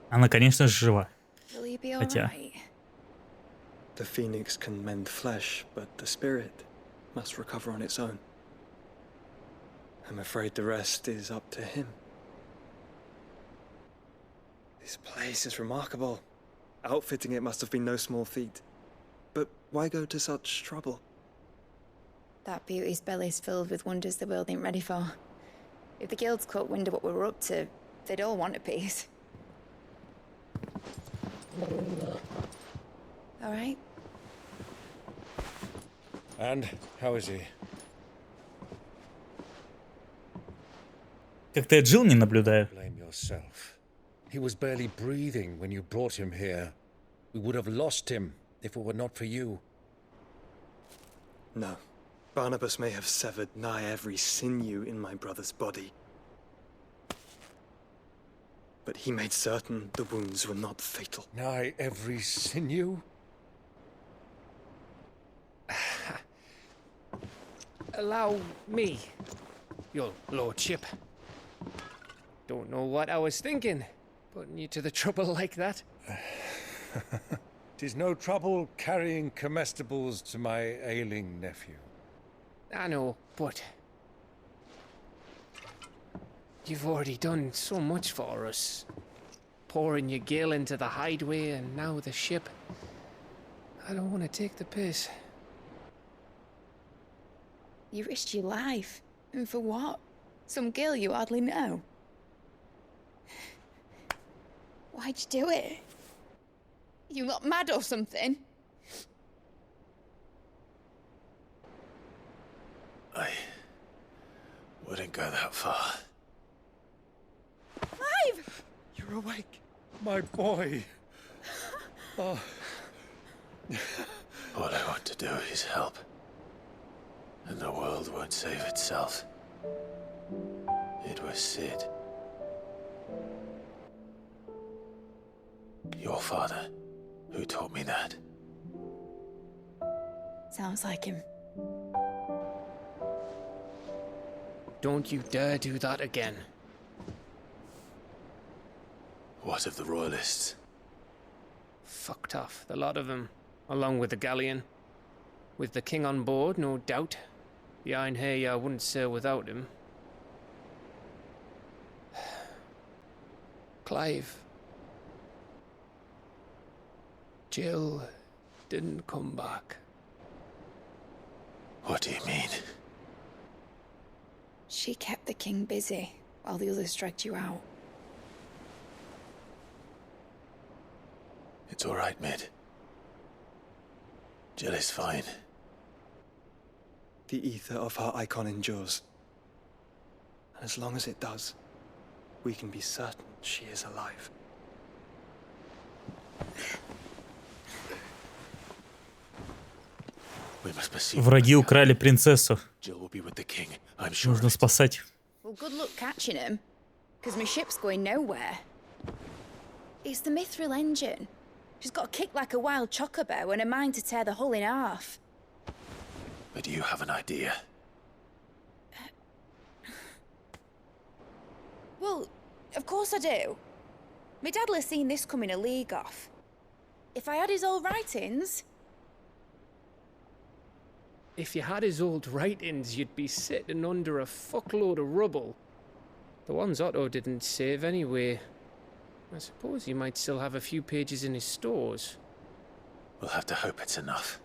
Она, конечно же, жива. Will you be Хотя... alright? The phoenix can mend flesh, but the spirit must recover on its own. I'm afraid the rest is up to him. This place is remarkable. Outfitting it must have been no small feat. But why go to such trouble? That beauty's belly's filled with wonders the world ain't ready for. If the guilds caught wind of what we were up to, they'd all want a piece. All right? And how is he? Как-то я Джилл не наблюдаю. Blame yourself. He was barely breathing when you brought him here. We would have lost him if it were not for you. No. Barnabas may have severed nigh every sinew in my brother's body. But he made certain the wounds were not fatal. Nigh every sinew? Allow me, your lordship. Don't know what I was thinking, putting you to the trouble like that. 'Tis no trouble carrying comestibles to my ailing nephew. I know, but you've already done so much for us. Pouring your gale into the hideaway and now the ship. I don't want to take the piss. You risked your life. And for what? Some girl you hardly know. Why'd you do it? You not mad or something? I wouldn't go that far. Clive! You're awake, my boy. Oh. All I want to do is help. And the world won't save itself. It was Sid. Your father, who taught me that. Sounds like him. Don't you dare do that again. What of the royalists? Fucked off, the lot of them, along with the galleon. With the king on board, no doubt. The Iron Hair wouldn't sail without him. Clive. Jill didn't come back. What do you mean? She kept the king busy while the others dragged you out. It's all right, Mid. Jill is fine. The ether of her icon endures. And as long as it does, we can be certain she is alive. We must pursue. Враги украли принцессу. Jill will be with the king. I'm sure. Нужно спасать. Well, good luck catching him, because my ship's going nowhere. It's the Mithril engine. She's got a kick like a wild chocobo and a mind to tear the hull in half. But do you have an idea? Well, of course I do. My dad'll have seen this coming a league off. If I had his old writings... If you had his old writings, you'd be sitting under a fuckload of rubble. The ones Otto didn't save anyway. I suppose he might still have a few pages in his stores. We'll have to hope it's enough.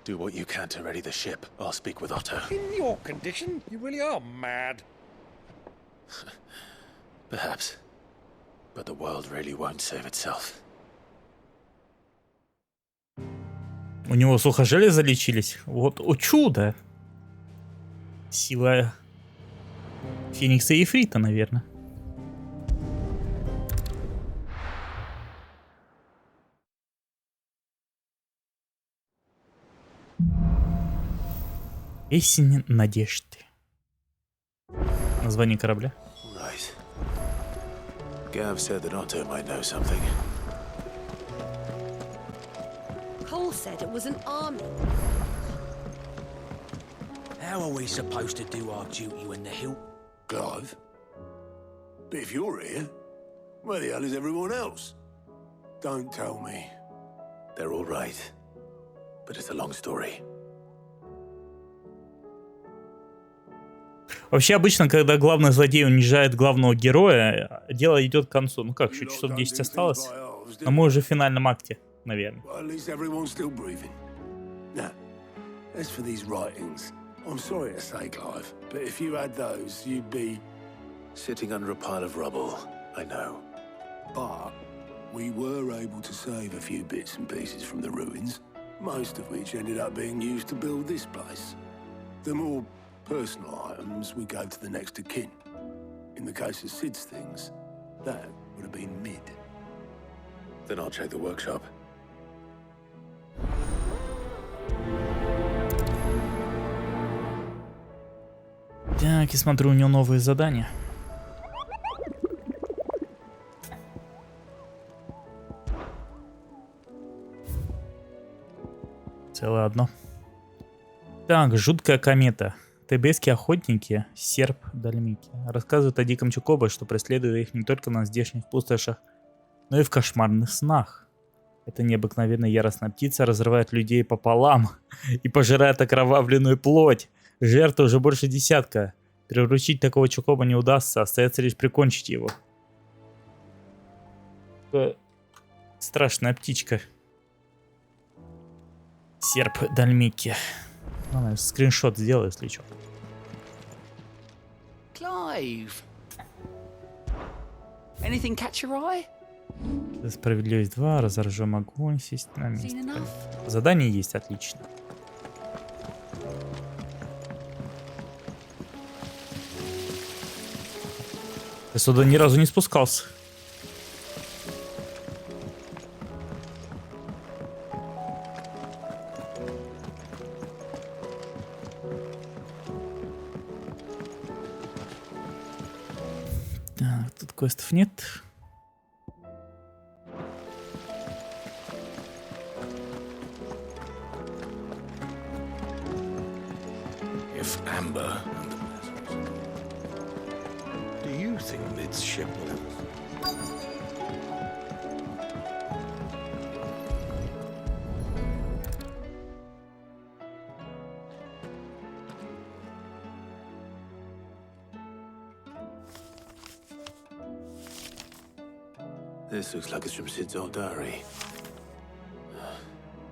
Do what you can to ready the ship. I'll speak with Otto. In your condition, you really are mad. Perhaps. But the world really won't save itself. У него сухожилия залечились. Вот, о чудо! Сила Феникса и Ифрита, наверное. Песня надежды. Название корабля. Right. Gav said that Otto might know something. Cole said it was an army. How are we supposed to do our duty when the hilt? Clive? But if you're here, Where the hell is everyone else? Don't tell me. They're all right. But it's a long story. Вообще, обычно, когда главный злодей унижает главного героя, дело идет к концу. Ну как, еще часов 10 осталось. Но мы уже в финальном акте, наверное. As for these writings, I'm sorry to say, Clive, but if you had those, you'd be... Sitting under a pile of rubble, I know. But we were able to save a few bits and pieces from the ruins, most of which ended up being used to build this place. The more personal items we gave to the next of kin. In the case of Sid's things, that would have been mid. Then I'll check the workshop. Так, и смотрю, у него новые задания. Целое одно. Так, жуткая комета. ТБСки охотники, серп дальмики. Рассказывают о диком Чукобе, что преследует их не только на здешних пустошах, но и в кошмарных снах. Эта необыкновенно яростная птица разрывает людей пополам и пожирает окровавленную плоть. Жертв уже больше десятка. Приручить такого Чукоба не удастся, остается лишь прикончить его. Страшная птичка. Серп дальмики. Ладно, скриншот сделаю, если что. Clive. Anything catch your eye? Справедливость 2, разоржем огонь, сесть на место. Задание есть, отлично. Я сюда ни разу не спускался. Так, тут квестов нет. If Amber... Do you think Mid's ship will... This looks like it's from Sid's old diary.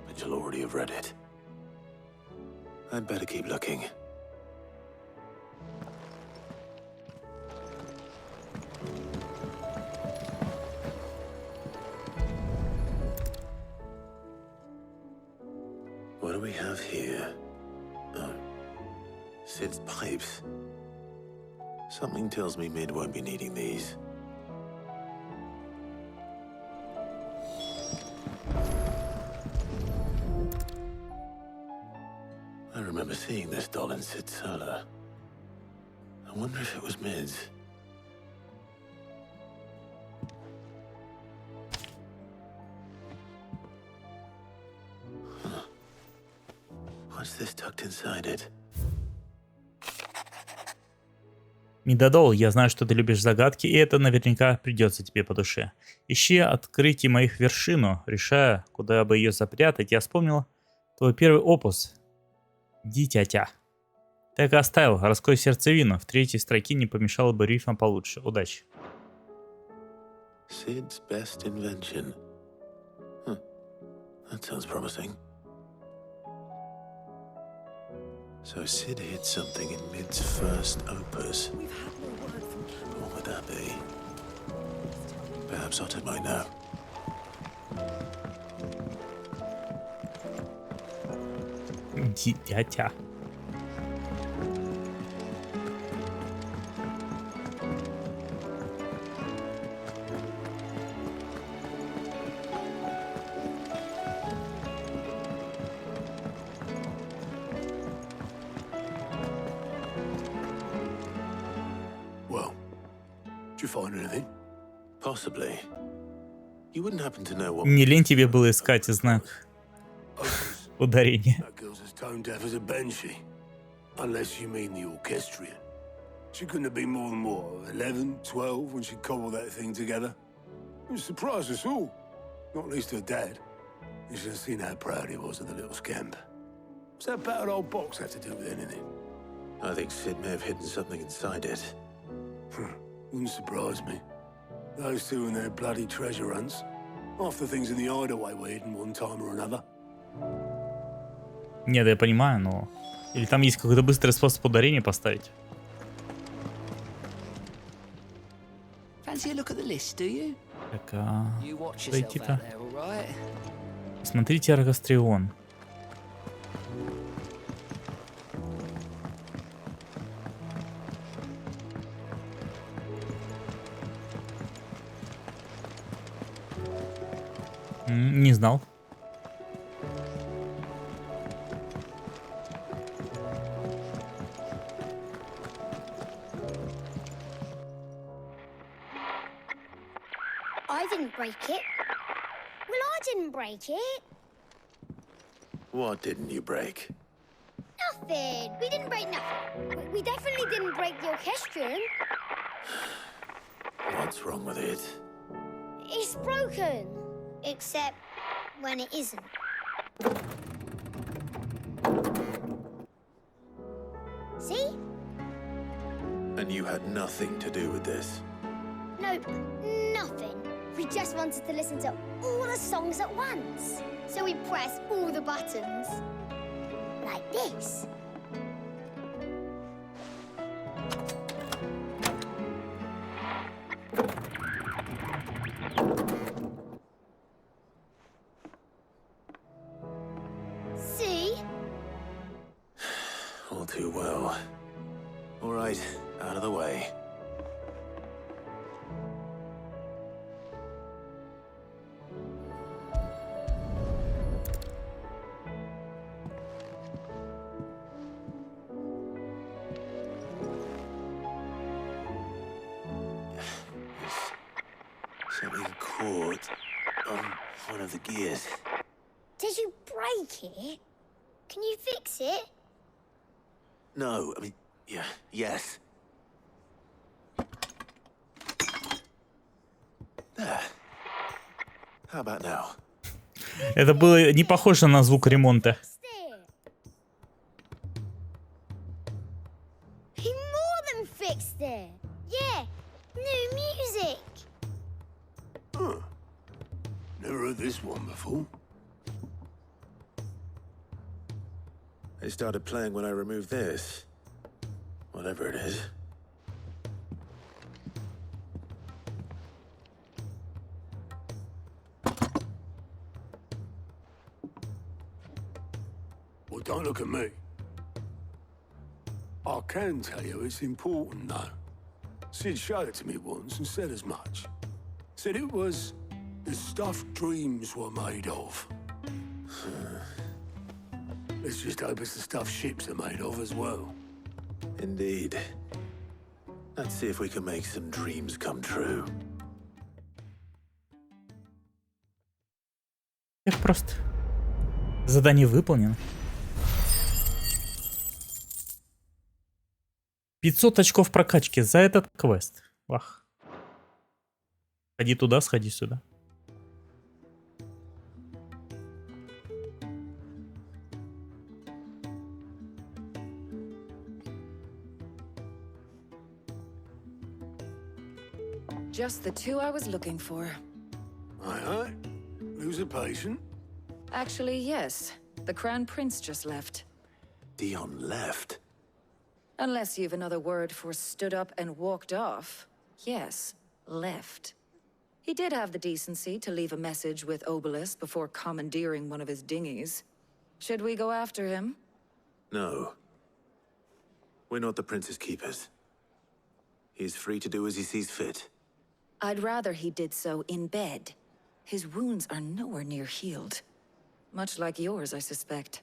But you'll already have read it. I'd better keep looking. What do we have here? Oh, Sid's pipes. Something tells me Mid won't be needing these. I remember seeing this doll in Sid's cellar. I wonder if it was Mid's. Huh. What's this tucked inside it? Мидодол, я знаю, что ты любишь загадки, и это наверняка придется тебе по душе. Ищи открытие моих вершину, решая, куда бы ее запрятать, я вспомнил твой первый опус. Дитятя. Так и оставил, раскрой сердцевину. В третьей строке не помешало бы рифма получше. Удачи. Sid's best invention. Huh. That sounds promising. So Sid hid something in Mid's first opus. We've had no word from Canal. What would that be? Perhaps Otter might know. Дитятя. Well, did you find anything? Possibly. You wouldn't happen to know what... Не лень тебе было искать знак ударения. That girl's as tone deaf as a banshee. Unless you mean the orchestrion. She couldn't have been more than, what, 11, 12 when she cobbled that thing together? It surprised us all. Not least her dad. You should have seen how proud he was of the little scamp. What's that battered old box have to do with anything? I think Sid may have hidden something inside it. Wouldn't surprise me. Those two and their bloody treasure hunts. Half the things in the hideaway were hidden one time or another. Нет, я понимаю, но... Или там есть какой-то быстрый способ ударения поставить? Fancy a look at the list, do you? Так, You watch yourself зайти-то. out there, all right? Смотрите, Аргострион. Не знал. I didn't break it. Well, I didn't break it. What didn't you break? Nothing. We didn't break nothing. We definitely didn't break the orchestrion. What's wrong with it? It's broken. Except when it isn't. See? And you had nothing to do with this? Nope, nothing. We just wanted to listen to all the songs at once. So we pressed all the buttons. Like this. See? All too well. All right, out of the way. Something caught on one of the gears. Did you break it? Can you fix it? No, I mean, yeah, yes. There. How about now? Это было не похоже на звук ремонта. Fixed it. He more than fixed it. Yeah, new music. Huh. Never heard this one before. It started playing when I removed this. Whatever it is. Well, don't look at me. I can tell you it's important, though. Sid showed it to me once and said as much. Said it was the stuff dreams were made of. Let's just hope it's the stuff ships are made of as well. Indeed. Let's see if we can make some dreams come true. Как просто. Задание выполнено. 500 очков прокачки за этот квест. Вах. Сходи туда, сходи сюда. Just the two I was looking for. Aye. Lose a patient? Actually, yes. The Crown Prince just left. Dion left. Unless you've another word for stood up and walked off. Yes, left. He did have the decency to leave a message with Obelisk before commandeering one of his dinghies. Should we go after him? No. We're not the prince's keepers. He's free to do as he sees fit. I'd rather he did so in bed. His wounds are nowhere near healed. Much like yours, I suspect.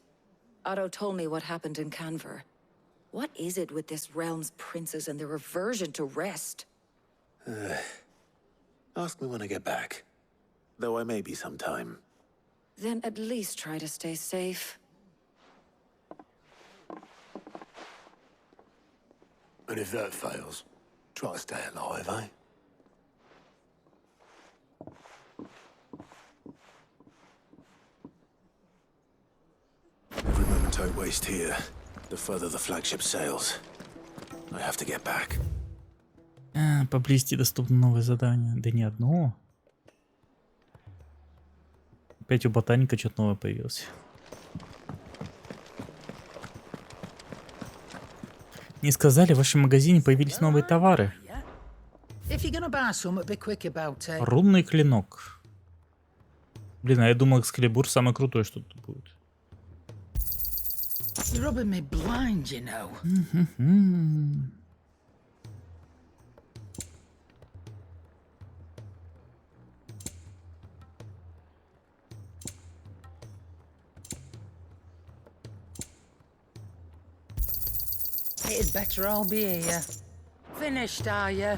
Otto told me what happened in Canver. What is it with this realm's princes and their aversion to rest? Ask me when I get back. Though I may be sometime. Then at least try to stay safe. And if that fails, try to stay alive, eh? Don't waste here. The further the flagship sails. I have to get back. Поблизости доступно новое задание. Да не одно. Опять у ботаника что-то новое появилось. Не сказали, в вашем магазине появились новые товары. Рунный клинок. Блин, а я думал, Экскалибур самое крутое, что тут будет. It'd better all be here. Finished, are you?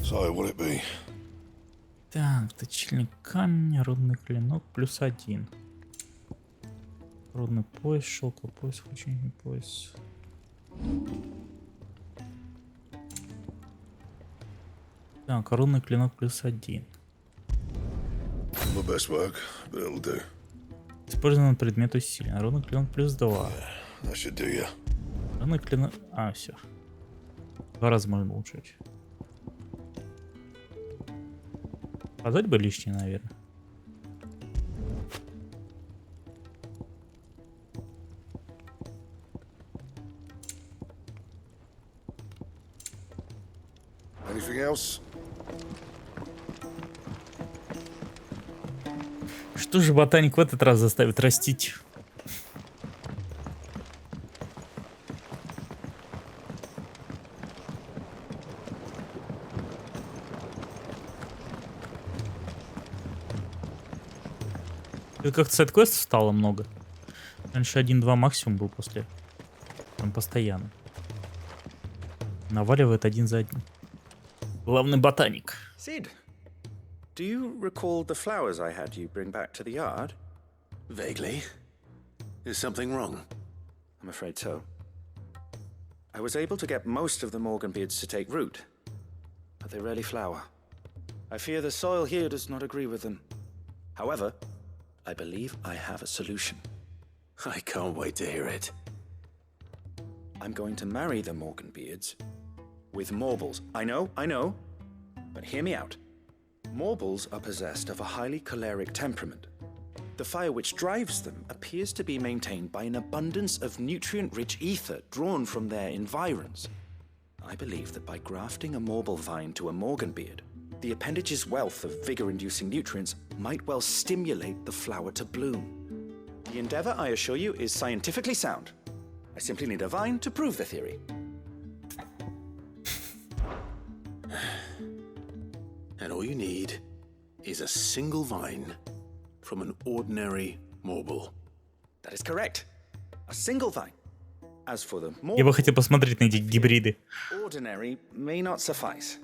So, will it be? Так, точильный камень, рудный клинок, +1. Рудный пояс, шелковый пояс, ученый пояс. Так, рудный клинок +1. My best work, but it'll do. Использован предмет усилия. Рудный клинок +2. That should do ya. Рудный клинок... А, все. 2 раза можно улучшить. Подать бы лишнее, наверное. Anything else? Что же ботаник в этот раз заставит растить? Это как-то сайд-квестов стало много. Раньше 1-2 максимум был после. Там постоянно. Наваливает один за одним. Главный ботаник. Sid, do you recall the flowers I had you bring back to the yard? Vaguely. Is something wrong? I'm afraid so. I was able to get most of the Morganbeards to take root, but they rarely flower. I fear the soil here does not agree with them. However, I believe I have a solution. I can't wait to hear it. I'm going to marry the Morganbeards with Morbles. I know, but hear me out. Morbles are possessed of a highly choleric temperament. The fire which drives them appears to be maintained by an abundance of nutrient-rich ether drawn from their environs. I believe that by grafting a Morble vine to a Morganbeard, the appendage's wealth of vigor-inducing nutrients might well stimulate the flower to bloom. The endeavor, I assure you, is scientifically sound. I simply need a vine to prove the theory. And all you need is a single vine from an ordinary Morble. That is correct. A single vine. As for the Я бы хотел посмотреть на эти гибриды. ordinary may not suffice.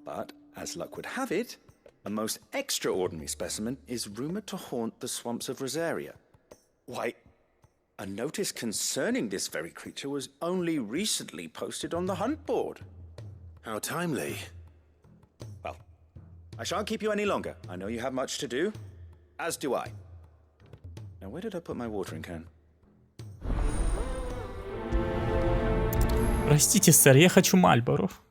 But, as luck would have it, a most extraordinary specimen is rumored to haunt the swamps of Rosaria. Why, a notice concerning this very creature was only recently posted on the hunt board. How timely. Well, I shan't keep you any longer. I know you have much to do, as do I. Now, where did I put my watering can? Простите, сэр, я хочу Мальборов.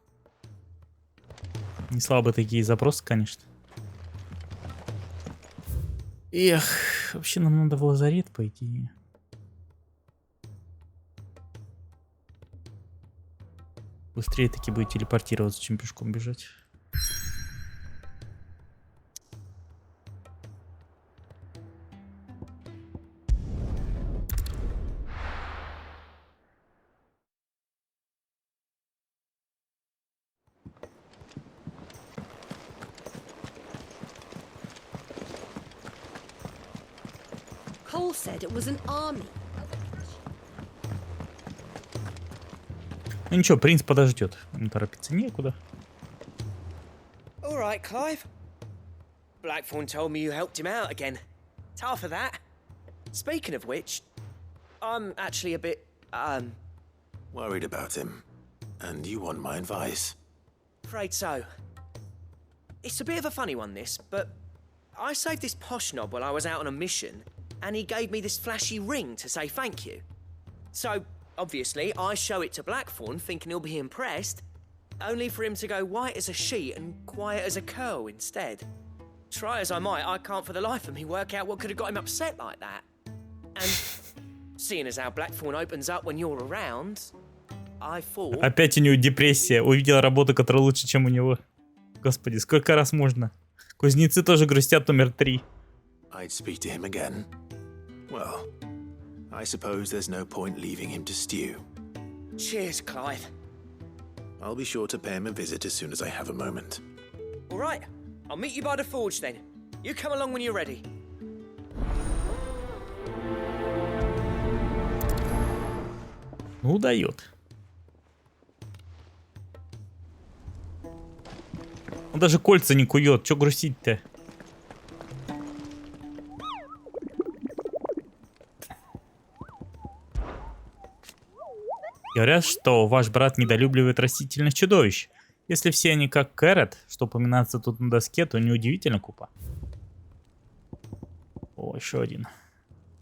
Не слабо такие запросы, конечно. Эх, вообще нам надо в лазарет пойти. Быстрее таки будет телепортироваться, чем пешком бежать. Cole said it was an army. Ну ничего, принц подождет. Не торопиться некуда. All right, Clive. Blackthorn told me you helped him out again. Tough for that. Speaking of which, I'm actually a bit, Worried about him. And you want my advice? afraid so. It's a bit of a funny one, this, but I saved this posh knob while I was out on a mission, and he gave me this flashy ring to say thank you. So, obviously, I show it to Blackthorn thinking he'll be impressed, only for him to go white as a sheet and quiet as a curl instead. Try as I might, I can't for the life of me work out what could have got him upset like that. And seeing as how Blackthorn opens up when you're around, I thought... Опять у него депрессия. Увидел работу, которая лучше, чем у него. Господи, сколько раз можно? Кузнецы тоже грустят, номер 3. I'd speak to him again. Well, I suppose there's no point leaving him to stew. Cheers, Clive. I'll be sure to pay him a visit as soon as I have a moment. All right, I'll meet you by the forge then. You come along when you're ready. Ну, дает. Он даже кольца не кует. Че грустить-то? Говорят, что ваш брат недолюбливает растительных чудовищ. Если все они как Кэррот, что упоминается тут на доске, то неудивительно, Купа. О, еще один.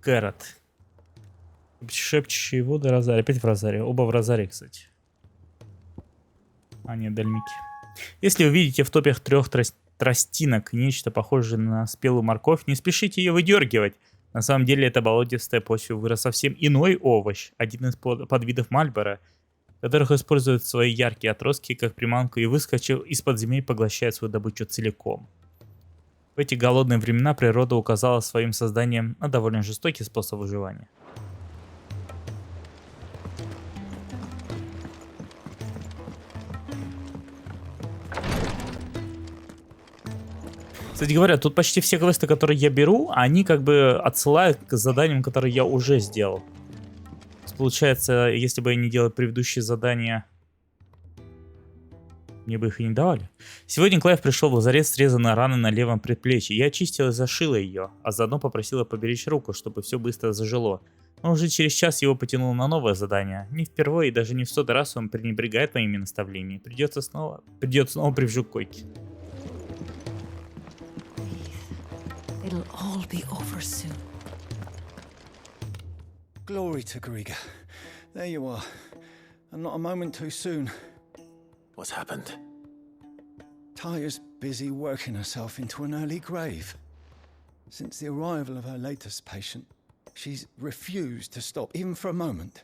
Кэррот. Шепчущие воды Розари. Опять в Розари. Оба в Розари, кстати. А, нет, дальмики. Если увидите в топях 3 тростинок нечто похожее на спелую морковь, не спешите ее выдергивать. На самом деле это болотистая почва вырос совсем иной овощ, один из подвидов мальбора, которых используют свои яркие отростки как приманку и, выскочив из-под земли, поглощает свою добычу целиком. В эти голодные времена природа указала своим созданием на довольно жестокий способ выживания. Кстати говоря, тут почти все квесты, которые я беру, они как бы отсылают к заданиям, которые я уже сделал. Получается, если бы я не делал предыдущие задания, мне бы их и не давали. Сегодня Клайв пришел в лазарет с срезанной раной на левом предплечье. Я очистила и зашила ее, а заодно попросила поберечь руку, чтобы все быстро зажило. Но уже через час его потянуло на новое задание. Не впервые и даже не в 100-й раз он пренебрегает моими наставлениями. Придется снова привжу к койке. It'll all be over soon. Glory to Griga. There you are. And not a moment too soon. What's happened? Taya's busy working herself into an early grave. Since the arrival of her latest patient, she's refused to stop, even for a moment.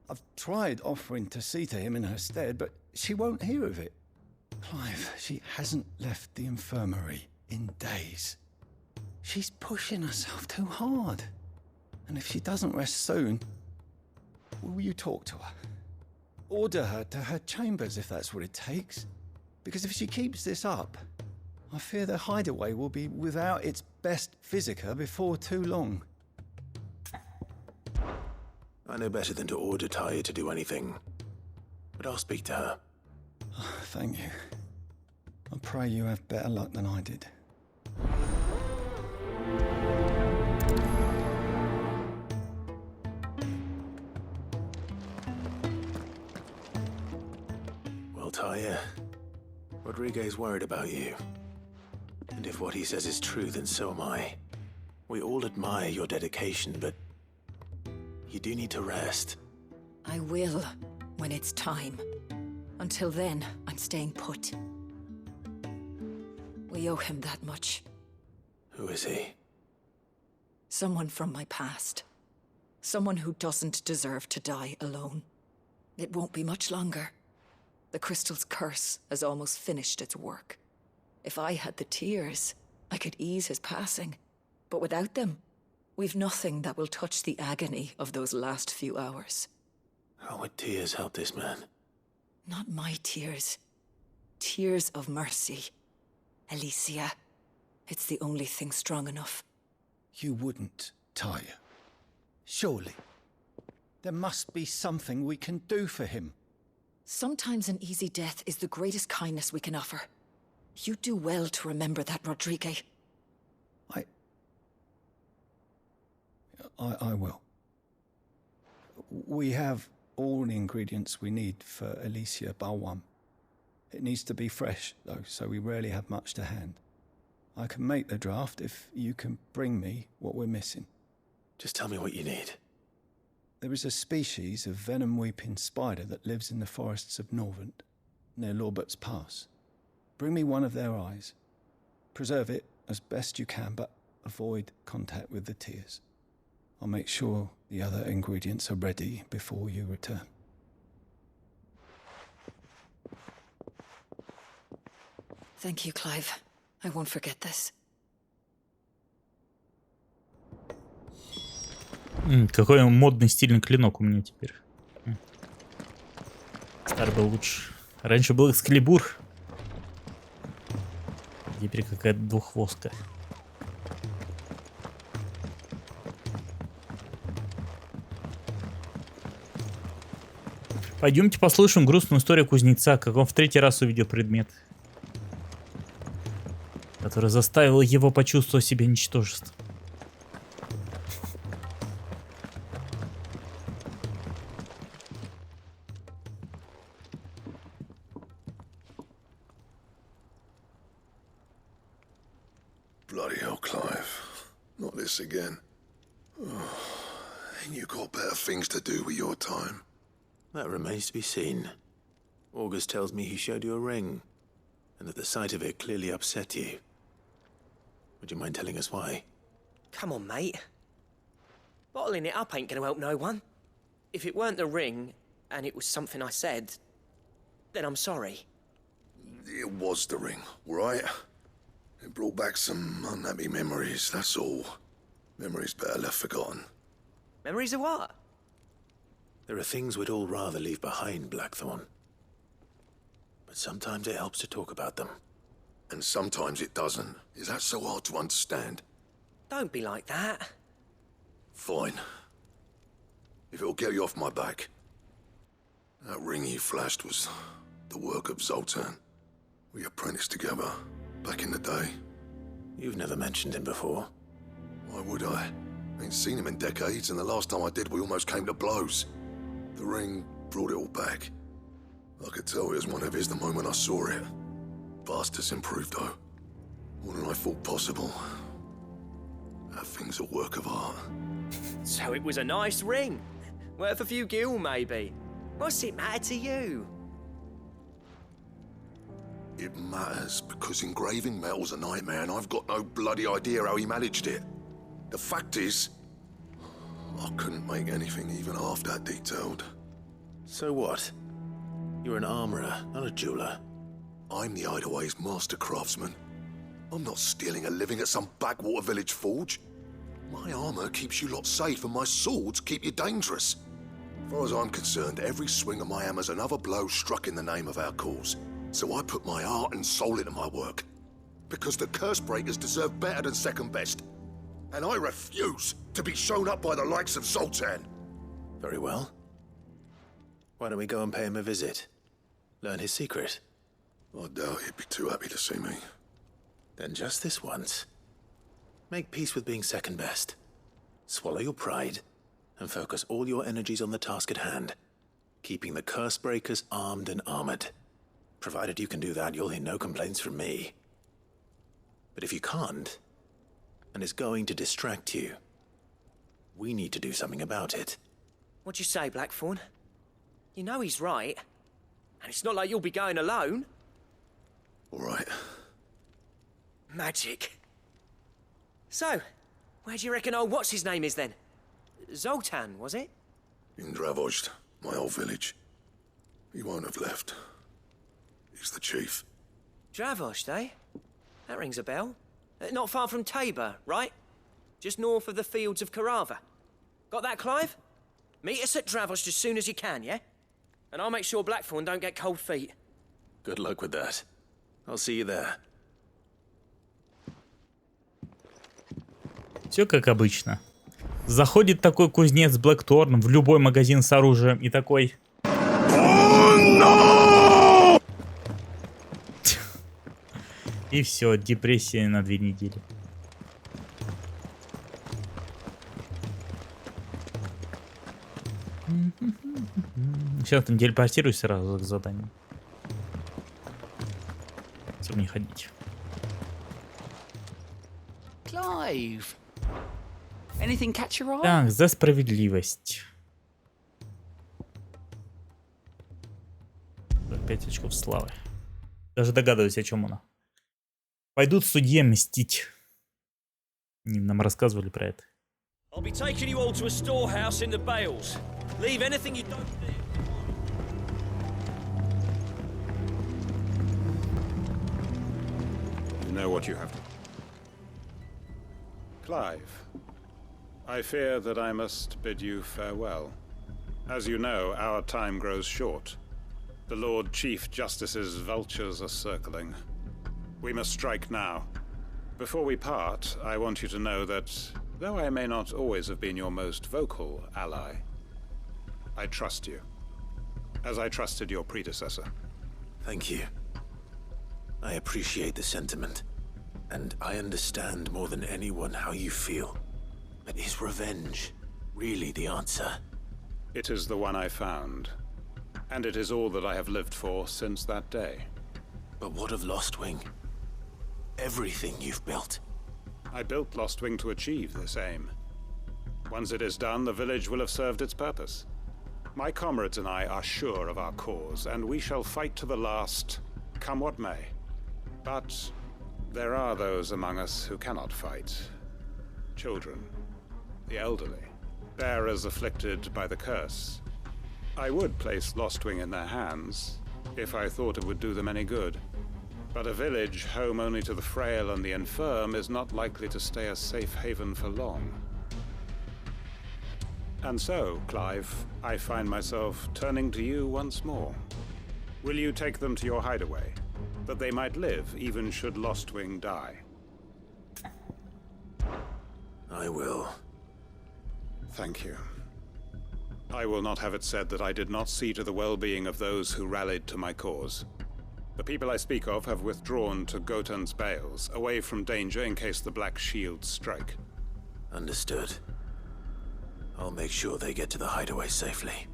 I've tried offering to see to him in her stead, but she won't hear of it. Clive, she hasn't left the infirmary in days. She's pushing herself too hard. And if she doesn't rest soon, will you talk to her? Order her to her chambers if that's what it takes. Because if she keeps this up, I fear the hideaway will be without its best physica before too long. I know better than to order Taya to do anything. But I'll speak to her. Oh, thank you. I pray you have better luck than I did. Taya, Rodriguez worried about you. And if what he says is true, then so am I. We all admire your dedication, but you do need to rest. I will, when it's time. Until then, I'm staying put. We owe him that much. Who is he? Someone from my past. Someone who doesn't deserve to die alone. It won't be much longer. The crystal's curse has almost finished its work. If I had the tears, I could ease his passing. But without them, we've nothing that will touch the agony of those last few hours. How would tears help this man? Not my tears. Tears of mercy. Alicia, it's the only thing strong enough. You wouldn't, Taya. Surely. There must be something we can do for him. Sometimes an easy death is the greatest kindness we can offer. You do well to remember that, Rodriguez. I will. We have all the ingredients we need for Alicia Balwam. It needs to be fresh, though, so we rarely have much to hand. I can make the draft if you can bring me what we're missing. Just tell me what you need. There is a species of venom-weeping spider that lives in the forests of Norvent, near Lorbert's Pass. Bring me one of their eyes. Preserve it as best you can, but avoid contact with the tears. I'll make sure the other ingredients are ready before you return. Thank you, Clive. I won't forget this. Какой модный стильный клинок у меня теперь. Старый был лучше. Раньше был Экскалибур. Теперь какая-то двуххвостка. Пойдемте послушаем грустную историю кузнеца, как он в 3-й раз увидел предмет, который заставил его почувствовать себя ничтожеством. Bloody hell, Clive. Not this again. Oh, ain't you got better things to do with your time? That remains to be seen. August tells me he showed you a ring, and that the sight of it clearly upset you. Would you mind telling us why? Come on, mate. Bottling it up ain't gonna help no one. If it weren't the ring, and it was something I said, then I'm sorry. It was the ring, right? It brought back some unhappy memories, that's all. Memories better left forgotten. Memories of what? There are things we'd all rather leave behind, Blackthorn. But sometimes it helps to talk about them. And sometimes it doesn't. Is that so hard to understand? Don't be like that. Fine. If it'll get you off my back. That ring you flashed was the work of Zoltan. We apprenticed together, back in the day. You've never mentioned him before. Why would I? Ain't seen him in decades, and the last time I did, we almost came to blows. The ring brought it all back. I could tell it was one of his the moment I saw it. Vast has improved, though. More than I thought possible. That thing's a work of art. So it was a nice ring. Worth a few gil, maybe. What's it matter to you? It matters because engraving metal's a nightmare, and I've got no bloody idea how he managed it. The fact is, I couldn't make anything even half that detailed. So what? You're an armorer, not a jeweler. I'm the Hideaway's master craftsman. I'm not stealing a living at some backwater village forge. My armor keeps you lot safe, and my swords keep you dangerous. As far as I'm concerned, every swing of my hammer's another blow struck in the name of our cause. So I put my heart and soul into my work. Because the curse breakers deserve better than second best. And I refuse to be shown up by the likes of Zoltan. Very well. Why don't we go and pay him a visit? Learn his secret. I doubt he'd be too happy to see me. Then just this once. Make peace with being second best. Swallow your pride and focus all your energies on the task at hand. Keeping the curse breakers armed and armored. Provided you can do that, you'll hear no complaints from me. But if you can't, and it's going to distract you, we need to do something about it. What'd you say, Blackthorn? You know he's right. And it's not like you'll be going alone. All right. Magic. So, where do you reckon old what's-his-name is then? Zoltan, was it? In Dravozd, my old village. He won't have left. He's the chief. Dravozd, eh? That rings a bell. Not far from Tabor, right? Just north of the fields of Carava. Got that, Clive? Meet us at Dravozd as soon as you can, yeah? And I'll make sure Blackthorn don't get cold feet. Good luck with that. I'll see you there. Все как обычно. Заходит такой кузнец Блэкторн в любой магазин с оружием и такой... И все, депрессия на 2 недели. Сейчас там телепортируюсь сразу к заданию. Чтобы не ходить. Clive. Anything catch your eye? Так, за справедливость. 5 очков славы. Даже догадываюсь, о чем она. Пойдут судье мстить. Они нам рассказывали про это. I'll be taking you all to a storehouse in the Bales. Leave anything you don't need. You know what you have to... Clive, I fear that I must bid you farewell. As you know, our time grows short. The Lord Chief Justice's vultures are circling. We must strike now. Before we part, I want you to know that, though I may not always have been your most vocal ally, I trust you, as I trusted your predecessor. Thank you. I appreciate the sentiment, and I understand more than anyone how you feel. But is revenge really the answer? It is the one I found, and it is all that I have lived for since that day. But what of Lostwing? Everything you've built. I built Lostwing to achieve this aim. Once it is done, the village will have served its purpose. My comrades and I are sure of our cause, and we shall fight to the last, come what may. But there are those among us who cannot fight. Children, the elderly, bearers afflicted by the curse. I would place Lostwing in their hands, if I thought it would do them any good. But a village home only to the frail and the infirm is not likely to stay a safe haven for long. And so, Clive, I find myself turning to you once more. Will you take them to your hideaway, that they might live even should Lostwing die? I will. Thank you. I will not have it said that I did not see to the well-being of those who rallied to my cause. The people I speak of have withdrawn to Gotan's Bales, away from danger in case the Black Shields strike. Understood. I'll make sure they get to the hideaway safely.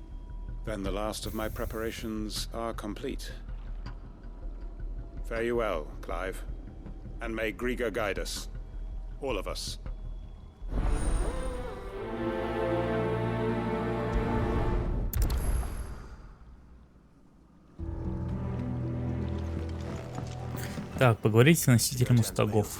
Then the last of my preparations are complete. Fare you well, Clive. And may Griga guide us. All of us. Так, поговорите с носителем мустагов.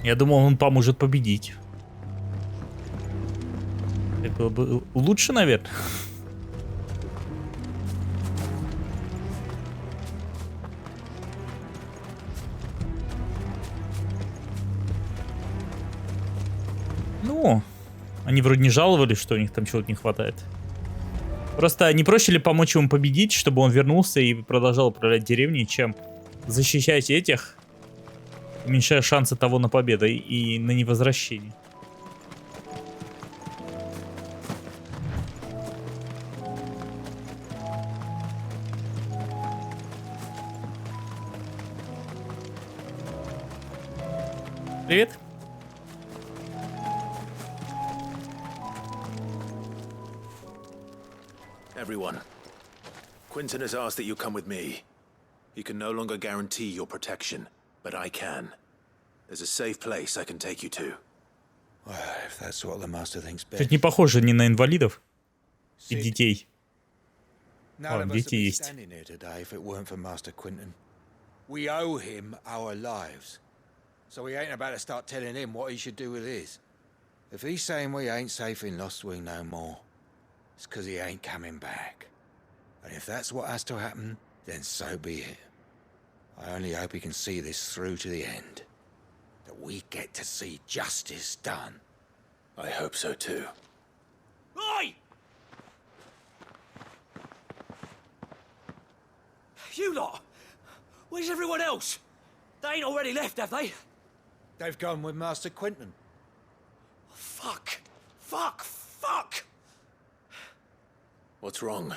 Я думал, он поможет победить. Так было бы лучше, наверное. Ну, они вроде не жаловались, что у них там чего-то не хватает. Просто не проще ли помочь ему победить, чтобы он вернулся и продолжал управлять деревней, чем защищать этих, уменьшая шансы того на победу и на невозвращение. Привет. Everyone, Quinton has asked that you come with me. He can no longer guarantee your protection, but I can. There's a safe place I can take you to. Well, if that's what the master thinks best. Чуть не похоже ни на инвалидов и детей. None of us дети would be есть. standing here today if it weren't for Master Quinton. We owe him our lives. So we ain't about to start telling him what he should do with his. If he's saying we ain't safe in Lostwing no more, it's because he ain't coming back. And if that's what has to happen, then so be it. I only hope he can see this through to the end. That we get to see justice done. I hope so too. Oi! You lot! Where's everyone else? They ain't already left, have they? They've gone with Master Quinton. Fuck! Fuck! Fuck! What's wrong?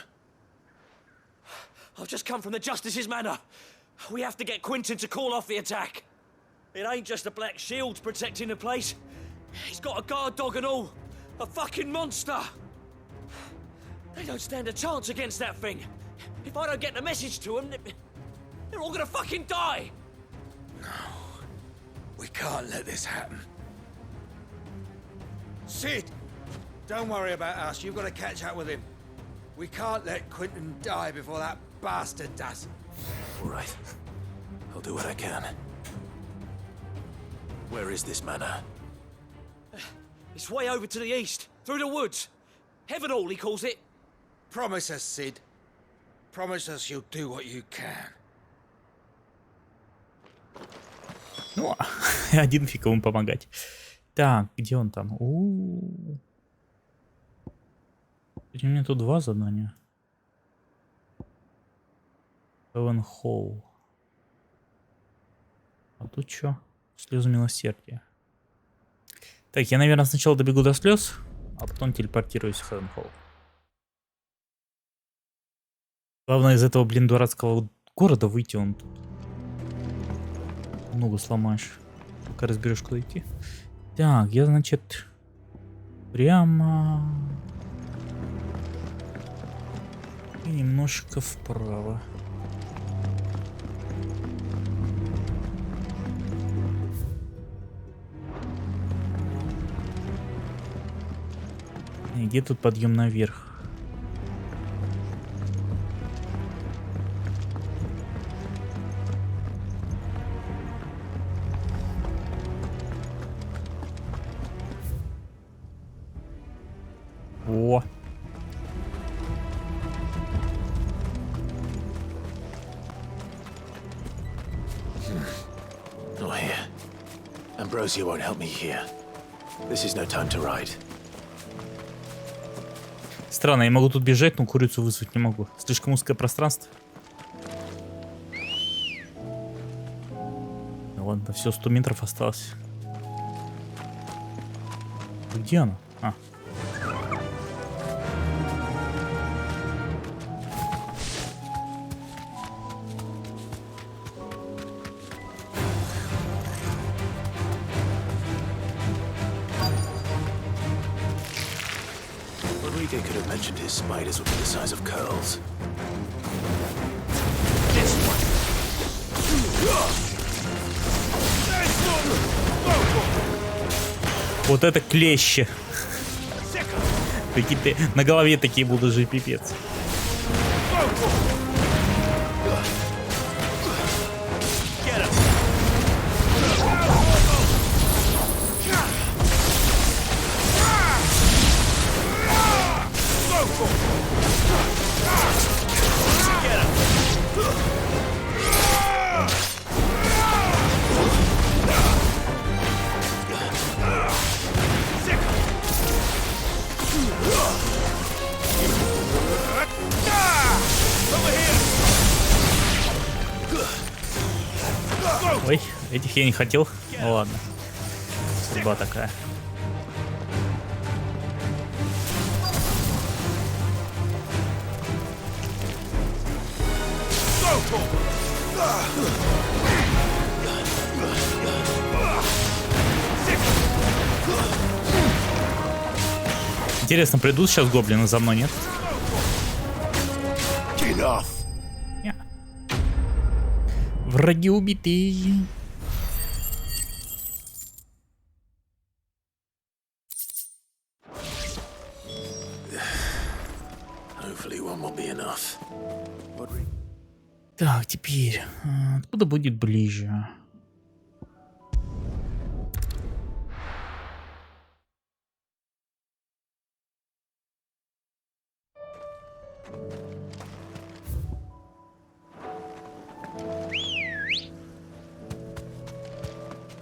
I've just come from the Justice's manor. We have to get Quinton to call off the attack. It ain't just the Black Shields protecting the place. He's got a guard dog and all. A fucking monster. They don't stand a chance against that thing. If I don't get the message to them, they're all gonna fucking die! We can't let this happen. Sid! Don't worry about us. You've got to catch up with him. We can't let Quentin die before that bastard does. All right. I'll do what I can. Where is this manor? It's way over to the east, through the woods. Heaven Hall, he calls it. Promise us, Sid. Promise us you'll do what you can. Ну, один фиг ему помогать. Так, где он там? У меня тут 2 задания. Heaven Hall. А тут что? Слезы милосердия. Так, я, наверное, сначала добегу до слез, а потом телепортируюсь в Heaven Hall. Главное из этого, блин, дурацкого города выйти, он тут ногу сломаешь, пока разберешь, куда идти. Так, я, значит, прямо и немножко вправо. И где тут подъем наверх? О! Not here. Ambrosia won't help me here. This is no time to ride. Странно, я могу тут бежать, но курицу вызвать не могу. Слишком узкое пространство. Ну ладно, все, 100 метров осталось. Где она? А. Could have mentioned his spiders would be the size of curls. Вот это клещи. Такие на голове такие будут же, пипец. Ой, этих я не хотел. Ну ладно. Судьба такая. Интересно, придут сейчас гоблины за мной, нет? Нет. Враги убиты. Так, теперь откуда будет ближе?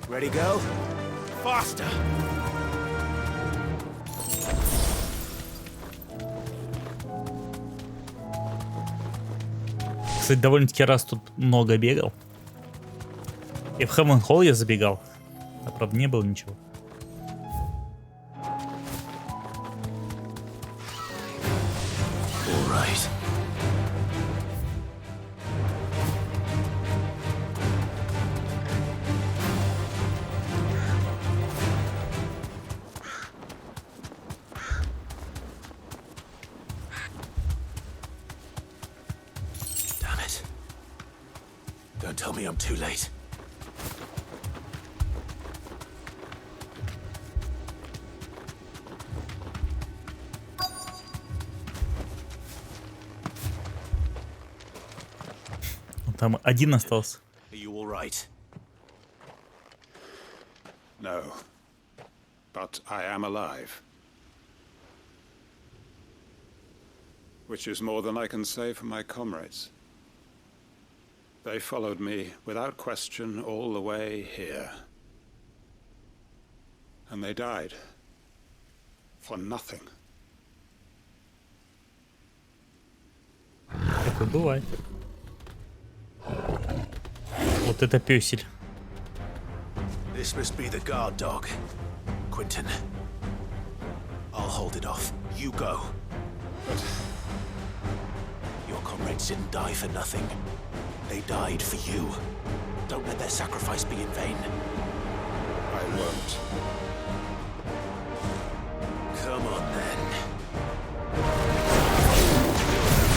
Ready, go? Faster! Кстати, довольно-таки раз тут много бегал. И в Heaven Hall я забегал. А правда не было ничего. Don't tell me I'm too late. Там один остался. Are you all right? No. But I am alive. Which is more than I can say for my comrades. They followed me without question all the way here. And they died. For nothing. Такое бывает. Вот это пёсель. This must be the guard dog. Quentin. I'll hold it off. You go. But your comrades didn't die for nothing. They died for you. Don't let their sacrifice be in vain. I won't. Come on then.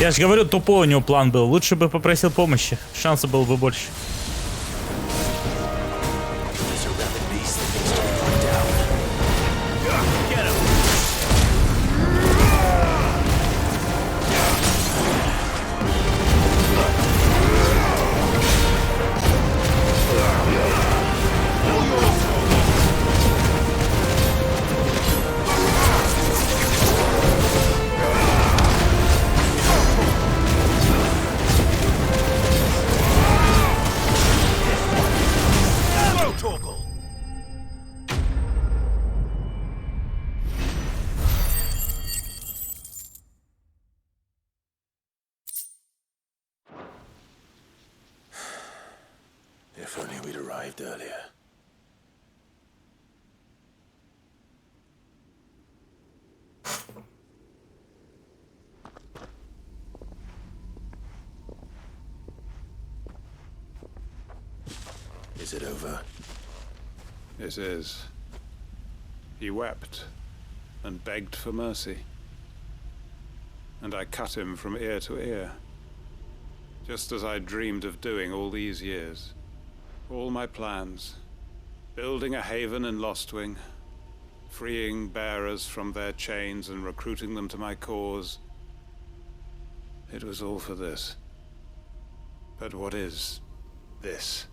Я же говорю, тупой у него план был. Лучше бы попросил помощи. Шансов было бы больше. If only we'd arrived earlier. Is it over? It is. He wept and begged for mercy. And I cut him from ear to ear. Just as I dreamed of doing all these years. All my plans. Building a haven in Lostwing. Freeing bearers from their chains and recruiting them to my cause. It was all for this. But what is this?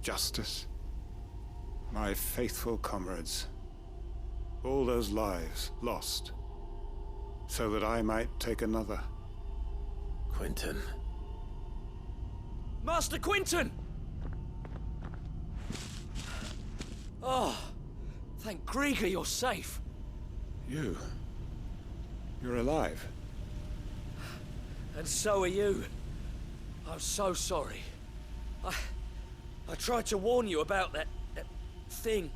Justice? My faithful comrades. All those lives lost. So that I might take another. Quentin. Master Quentin! Oh, thank Grieger you're safe. You're alive. And so are you. I'm so sorry. I tried to warn you about that thing.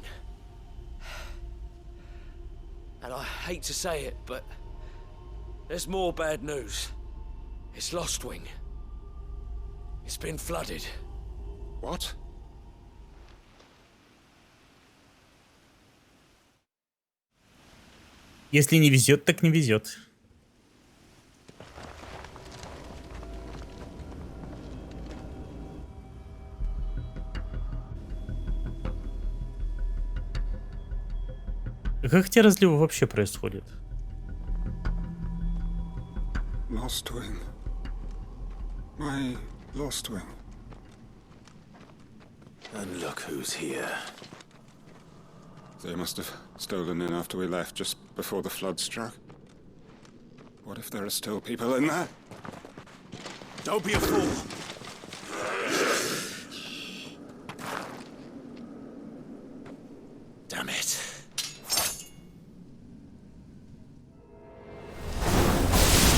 And I hate to say it, but there's more bad news. It's Lostwing. It's been flooded. What? Если не везет, так не везет. Как эти разливы вообще происходят? Lostwing. My Lostwing. And look who's here. They must have stolen in after we left, just before the flood struck. What if there are still people in there? Don't be a fool! Damn it.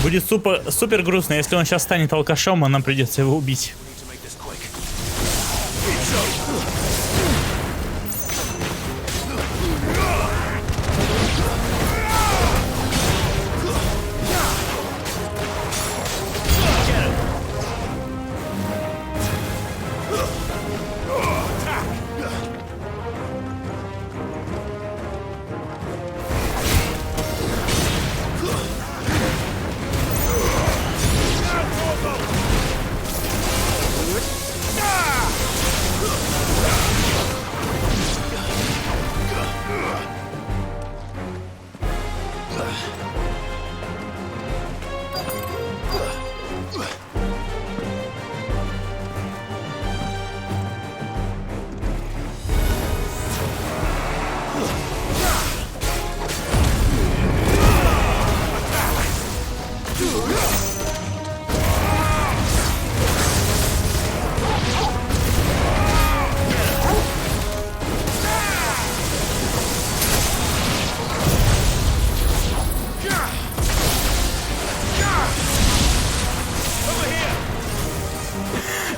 Будет супер грустно, если он сейчас станет алкашом, а нам придется его убить.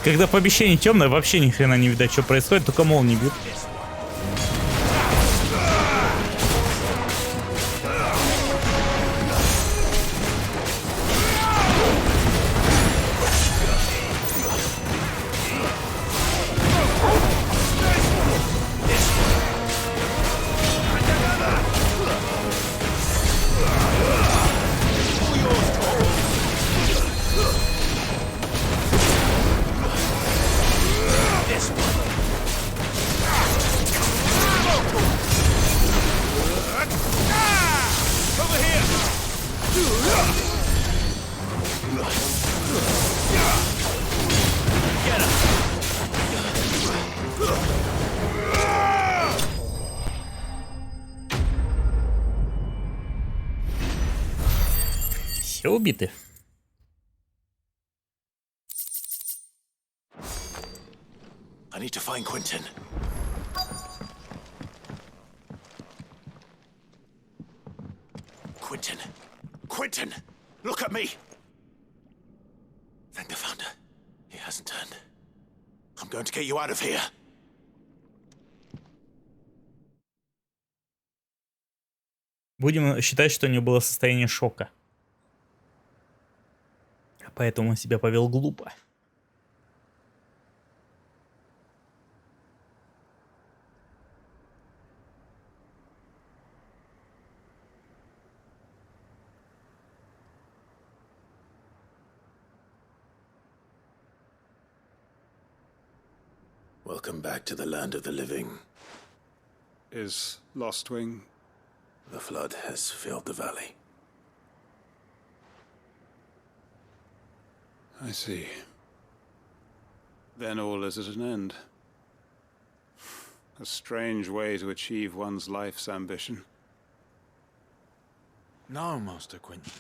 Когда помещение темное, вообще ни хрена не видать, что происходит, только молнии бьют. Все убиты. I need to find Quentin. Quentin! Quentin! Look at me! Thank the Founder. He hasn't turned. I'm going to get you out of here. Будем считать, что у него было состояние шока. Поэтому он себя повел глупо. Welcome back to the land of the living. Is Lostwing? The flood has filled the valley. I see. Then all is at an end. A strange way to achieve one's life's ambition. No, Master Quentin.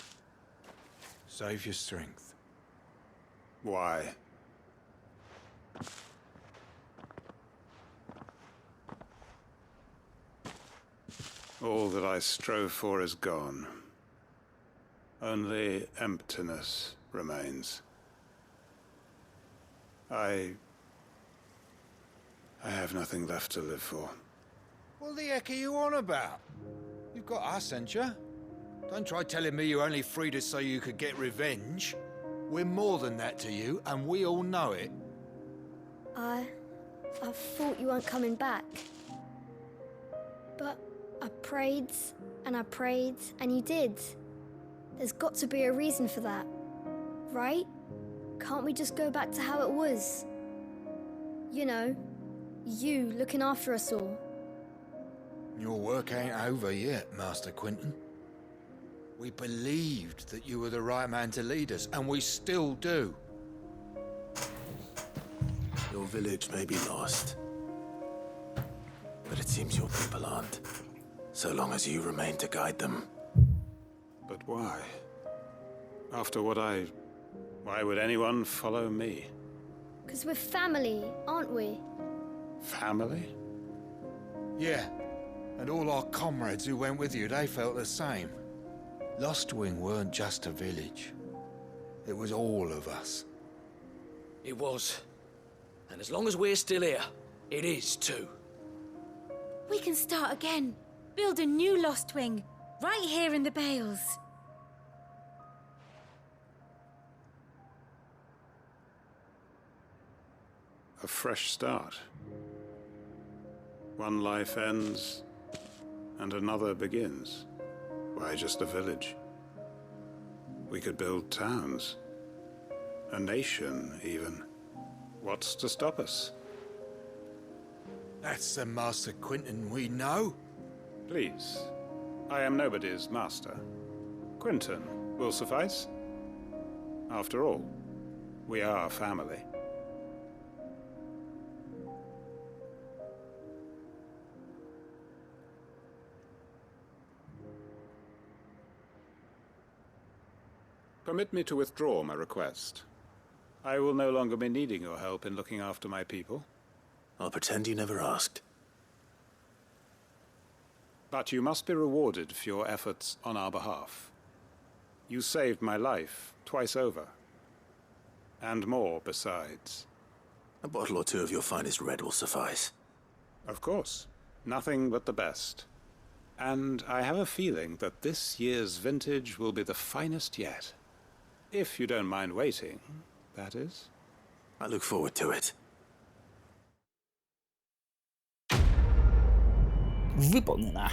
Save your strength. Why? All that I strove for is gone. Only emptiness remains. I have nothing left to live for. What the heck are you on about? You've got us, ain't you? Don't try telling me you're only freed us so you could get revenge. We're more than that to you, and we all know it. I thought you weren't coming back. But I prayed, and you did. There's got to be a reason for that, right? Can't we just go back to how it was? You know, you looking after us all. Your work ain't over yet, Master Quentin. We believed that you were the right man to lead us, and we still do. Your village may be lost, but it seems your people aren't. So long as you remain to guide them. But why? After what why would anyone follow me? 'Cause we're family, aren't we? Family? Yeah, and all our comrades who went with you, they felt the same. Lostwing weren't just a village. It was all of us. It was. And as long as we're still here, it is too. We can start again. Build a new Lostwing, right here in the Bales. A fresh start. One life ends, and another begins. Why just a village? We could build towns. A nation, even. What's to stop us? That's the Master Quentin we know. Please. I am nobody's master. Quentin will suffice. After all, we are family. Permit me to withdraw my request. I will no longer be needing your help in looking after my people. I'll pretend you never asked. But you must be rewarded for your efforts on our behalf. You saved my life twice over. And more besides. A bottle or two of your finest red will suffice. Of course. Nothing but the best. And I have a feeling that this year's vintage will be the finest yet. If you don't mind waiting, that is. I look forward to it. Выполнено.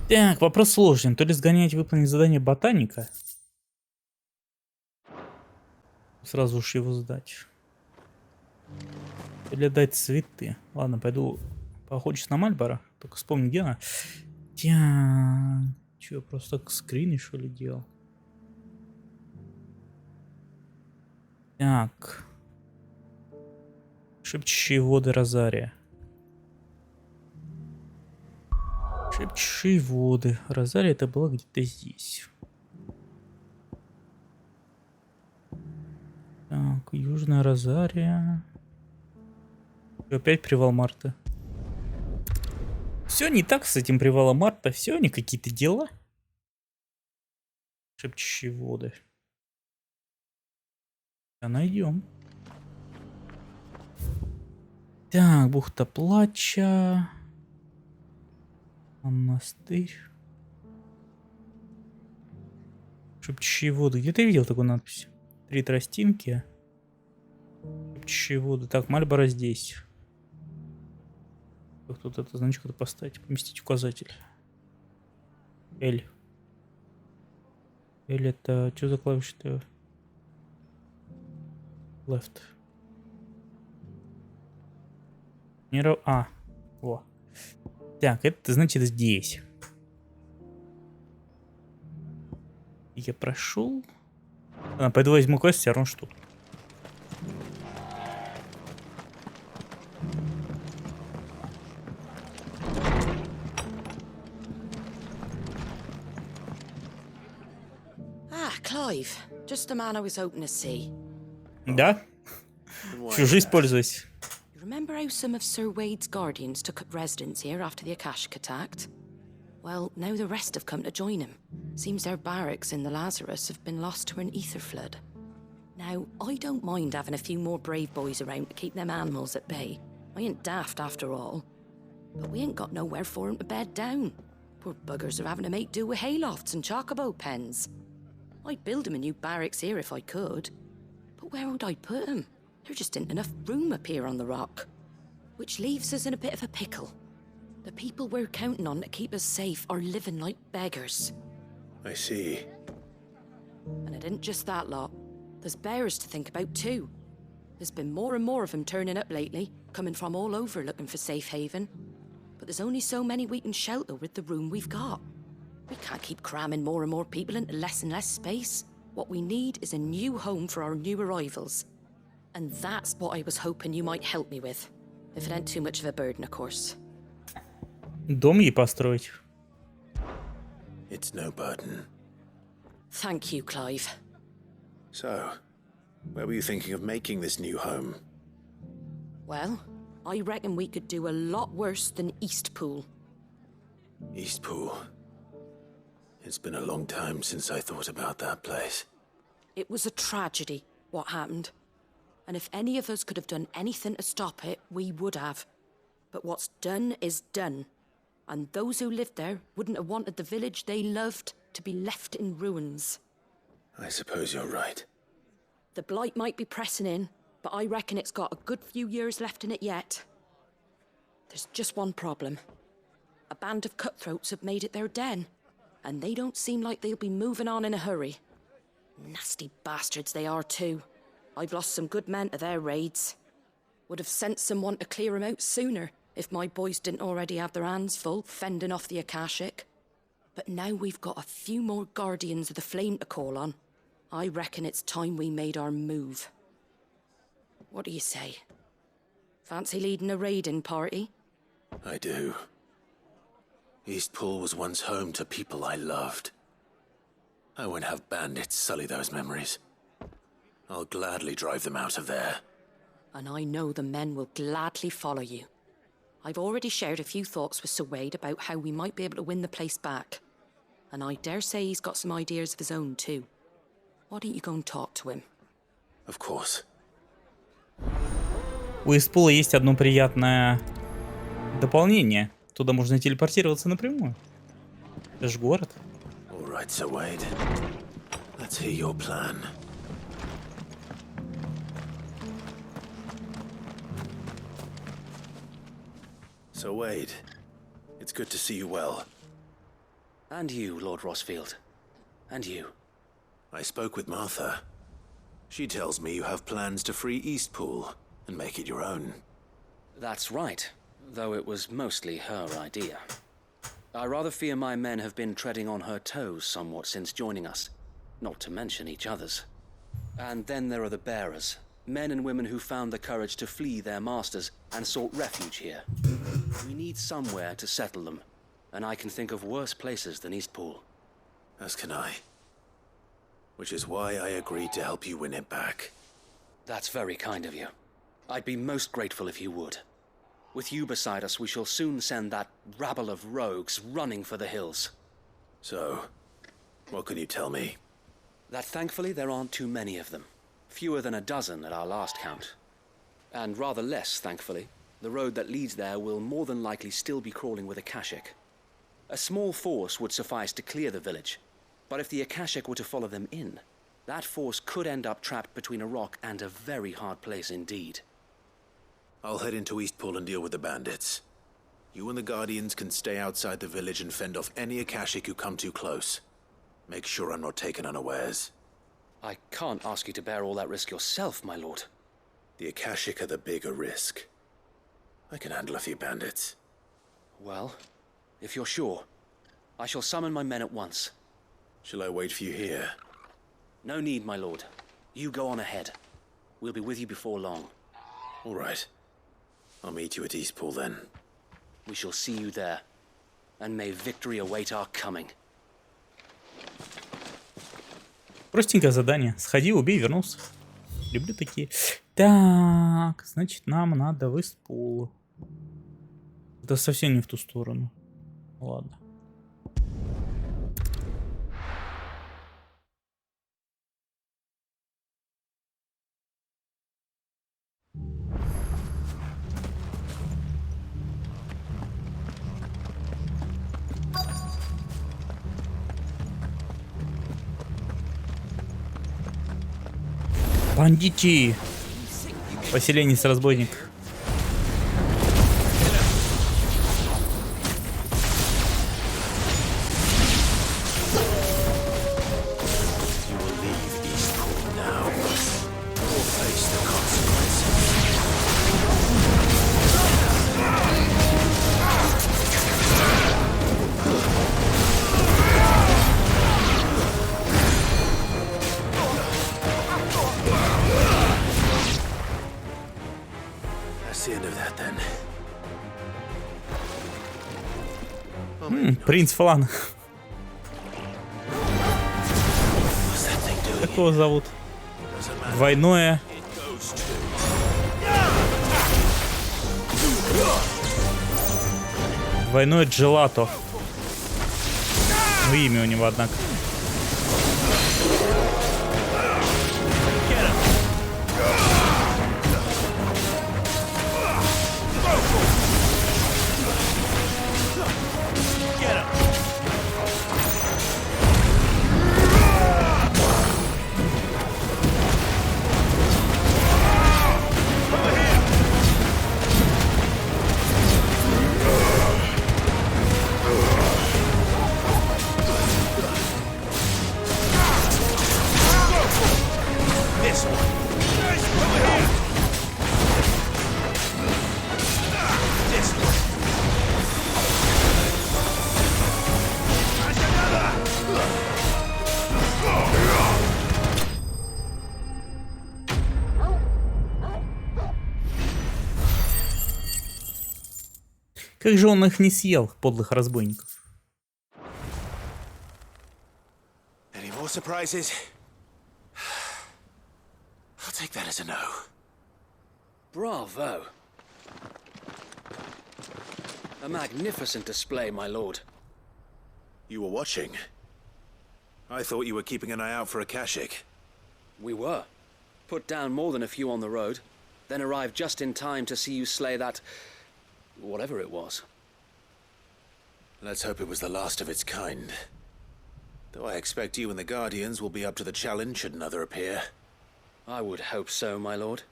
Так, вопрос сложный. То ли сгонять выполнить задание ботаника. Сразу уж его сдать. Или дать цветы. Ладно, пойду поохочусь на Мальборо. Только вспомни, где она. Че, я просто так скрины, что ли, делал? Так. Шепчущие воды Розария. Шепчущие воды. Розария это было где-то здесь. Так, Южная Розария. И опять привал Марта. Все не так с этим привалом Марта. Все, они какие-то дела. Шепчущие воды. А найдем. Так, бухта плача. Монастырь. Шепчущие воды. Где ты видел такую надпись? 3 тростинки. Шепчущие воды. Так, Мальборо здесь. Как тут это значок-то поставить? Поместить указатель. L. L это... Что за клавиша-то? Left. А. Во. Так, это значит здесь. Я прошел. Пойду возьму квест, все равно что. Clive, just the man I was hoping to see. Да? Всю жизнь пользуюсь. You remember how some of Sir Wade's guardians took up residence here after the Akashic attacked? Well, now the rest have come to join him. Seems their barracks in the Lazarus have been lost to an ether flood. Now, I don't mind having a few more brave boys around to keep them animals at bay. I ain't daft after all. But we ain't got nowhere for 'em to bed down. Poor buggers are having to make do with haylofts and chocobo pens. I'd build 'em a new barracks here if I could. But where would I put 'em? There just isn't enough room up here on the rock. Which leaves us in a bit of a pickle. The people we're counting on to keep us safe are living like beggars. I see. And it isn't just that lot. There's bears to think about too. There's been more and more of them turning up lately, coming from all over looking for safe haven. But there's only so many we can shelter with the room we've got. We can't keep cramming more and more people into less and less space. What we need is a new home for our new arrivals. And that's what I was hoping you might help me with. If it ain't too much of a burden, of course. Дом ей построить. It's no burden. Thank you, Clive. So, where were you thinking of making this new home? Well, I reckon we could do a lot worse than Eastpool. Eastpool. It's been a long time since I thought about that place. It was a tragedy, what happened. And if any of us could have done anything to stop it, we would have. But what's done is done. And those who lived there wouldn't have wanted the village they loved to be left in ruins. I suppose you're right. The blight might be pressing in, but I reckon it's got a good few years left in it yet. There's just one problem. A band of cutthroats have made it their den, and they don't seem like they'll be moving on in a hurry. Nasty bastards they are too. I've lost some good men to their raids. Would have sent someone to clear them out sooner if my boys didn't already have their hands full fending off the Akashic. But now we've got a few more guardians of the flame to call on. I reckon it's time we made our move. What do you say? Fancy leading a raiding party? I do. Eastpool was once home to people I loved. I won't have bandits sully those memories. I'll gladly drive them out of there. And I know the men will gladly follow you. I've already shared a few thoughts with Sir Wade about how we might be able to win the place back. And I dare say he's got some ideas of his own too. Why don't you go and talk to him? Of course. У Истпула есть одно приятное дополнение. Туда можно телепортироваться напрямую. Это же город. All right, so Wade. Let's hear your plan. So Wade, it's good to see you well. And you, Lord Rossfield. And you. I spoke with Martha. She tells me you have plans to free Eastpool and make it your own. That's right, though it was mostly her idea. I rather fear my men have been treading on her toes somewhat since joining us, not to mention each other's. And then there are the bearers, men and women who found the courage to flee their masters and sought refuge here. We need somewhere to settle them, and I can think of worse places than Eastpool. As can I. Which is why I agreed to help you win it back. That's very kind of you. I'd be most grateful if you would. With you beside us, we shall soon send that rabble of rogues running for the hills. So, what can you tell me? That thankfully there aren't too many of them. Fewer than a dozen at our last count. And rather less, thankfully, the road that leads there will more than likely still be crawling with Akashic. A small force would suffice to clear the village, but if the Akashic were to follow them in, that force could end up trapped between a rock and a very hard place indeed. I'll head into Eastpool and deal with the bandits. You and the Guardians can stay outside the village and fend off any Akashic who come too close. Make sure I'm not taken unawares. I can't ask you to bear all that risk yourself, my lord. The Akashic are the bigger risk. I can handle a few bandits. Well, if you're sure, I shall summon my men at once. Shall I wait for you here? No need, my lord. You go on ahead. We'll be with you before long. All right. I'll meet you at Eastpool then. We shall see you there. And may victory await our coming. Простенькое задание. Сходи, убей, вернулся. Люблю такие. Так, значит, нам надо в Истпул. Это совсем не в ту сторону. Ладно. Бандити! Поселение с разбойников. Принц Флан. Как его зовут? Двойное. Двойное джелато. Ну, имя у него, однако. Как же он их не съел, подлых разбойников? Any more surprises? I'll take that as a no. Bravo. A magnificent display, my lord. You were watching. I thought you were keeping an eye out for Akashic. We were. Put down more than a few on the road. then arrived just in time to see you slay that... whatever it was. Let's hope it was the last of its kind. Though I expect you and the Guardians will be up to the challenge should another appear. I would hope so, my lord.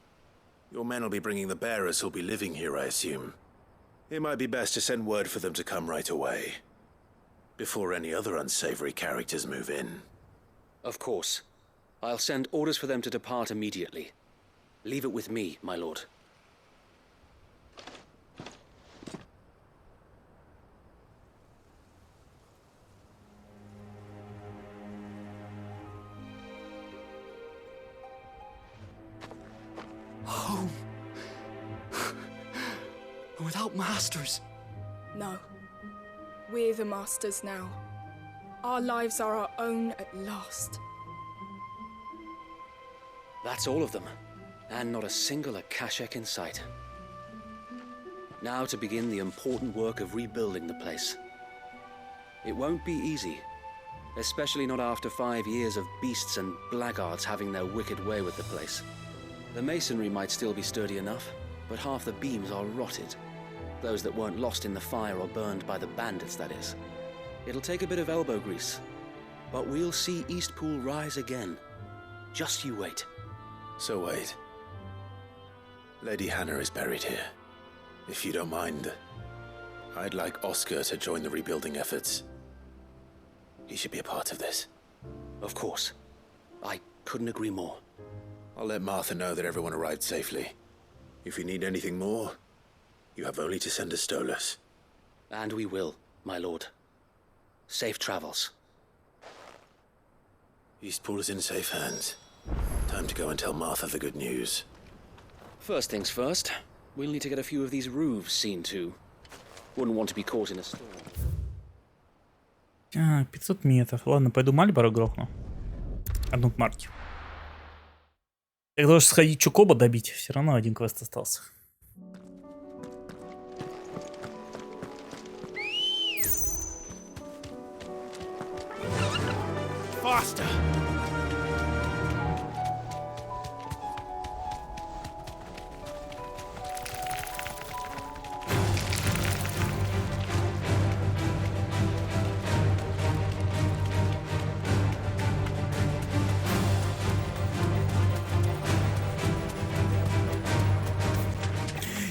Your men will be bringing the bearers who'll be living here, I assume. It might be best to send word for them to come right away, before any other unsavory characters move in. Of course. I'll send orders for them to depart immediately. Leave it with me, my lord. Home. Without masters. No. We're the masters now. Our lives are our own at last. That's all of them. And not a single Akashek in sight. Now to begin the important work of rebuilding the place. It won't be easy. Especially not after 5 years of beasts and blackguards having their wicked way with the place. The masonry might still be sturdy enough, but half the beams are rotted. Those that weren't lost in the fire or burned by the bandits, that is. It'll take a bit of elbow grease, but we'll see Eastpool rise again. Just you wait. So wait. Lady Hannah is buried here. If you don't mind, I'd like Oscar to join the rebuilding efforts. He should be a part of this. Of course. I couldn't agree more. I'll let Martha know that everyone arrived safely. If you need anything more, you have only to send a Stolas. And we will, my lord. Safe travels. Eastpool is in safe hands. Time to go and tell Martha the good news. First things first, we'll need to get a few of these roofs seen to. Wouldn't want to be caught in a storm. 500 метров. Ладно, пойду Мальборо грохну. Одну к Марке. Я должен сходить Чукоба добить. Все равно один квест остался. Faster!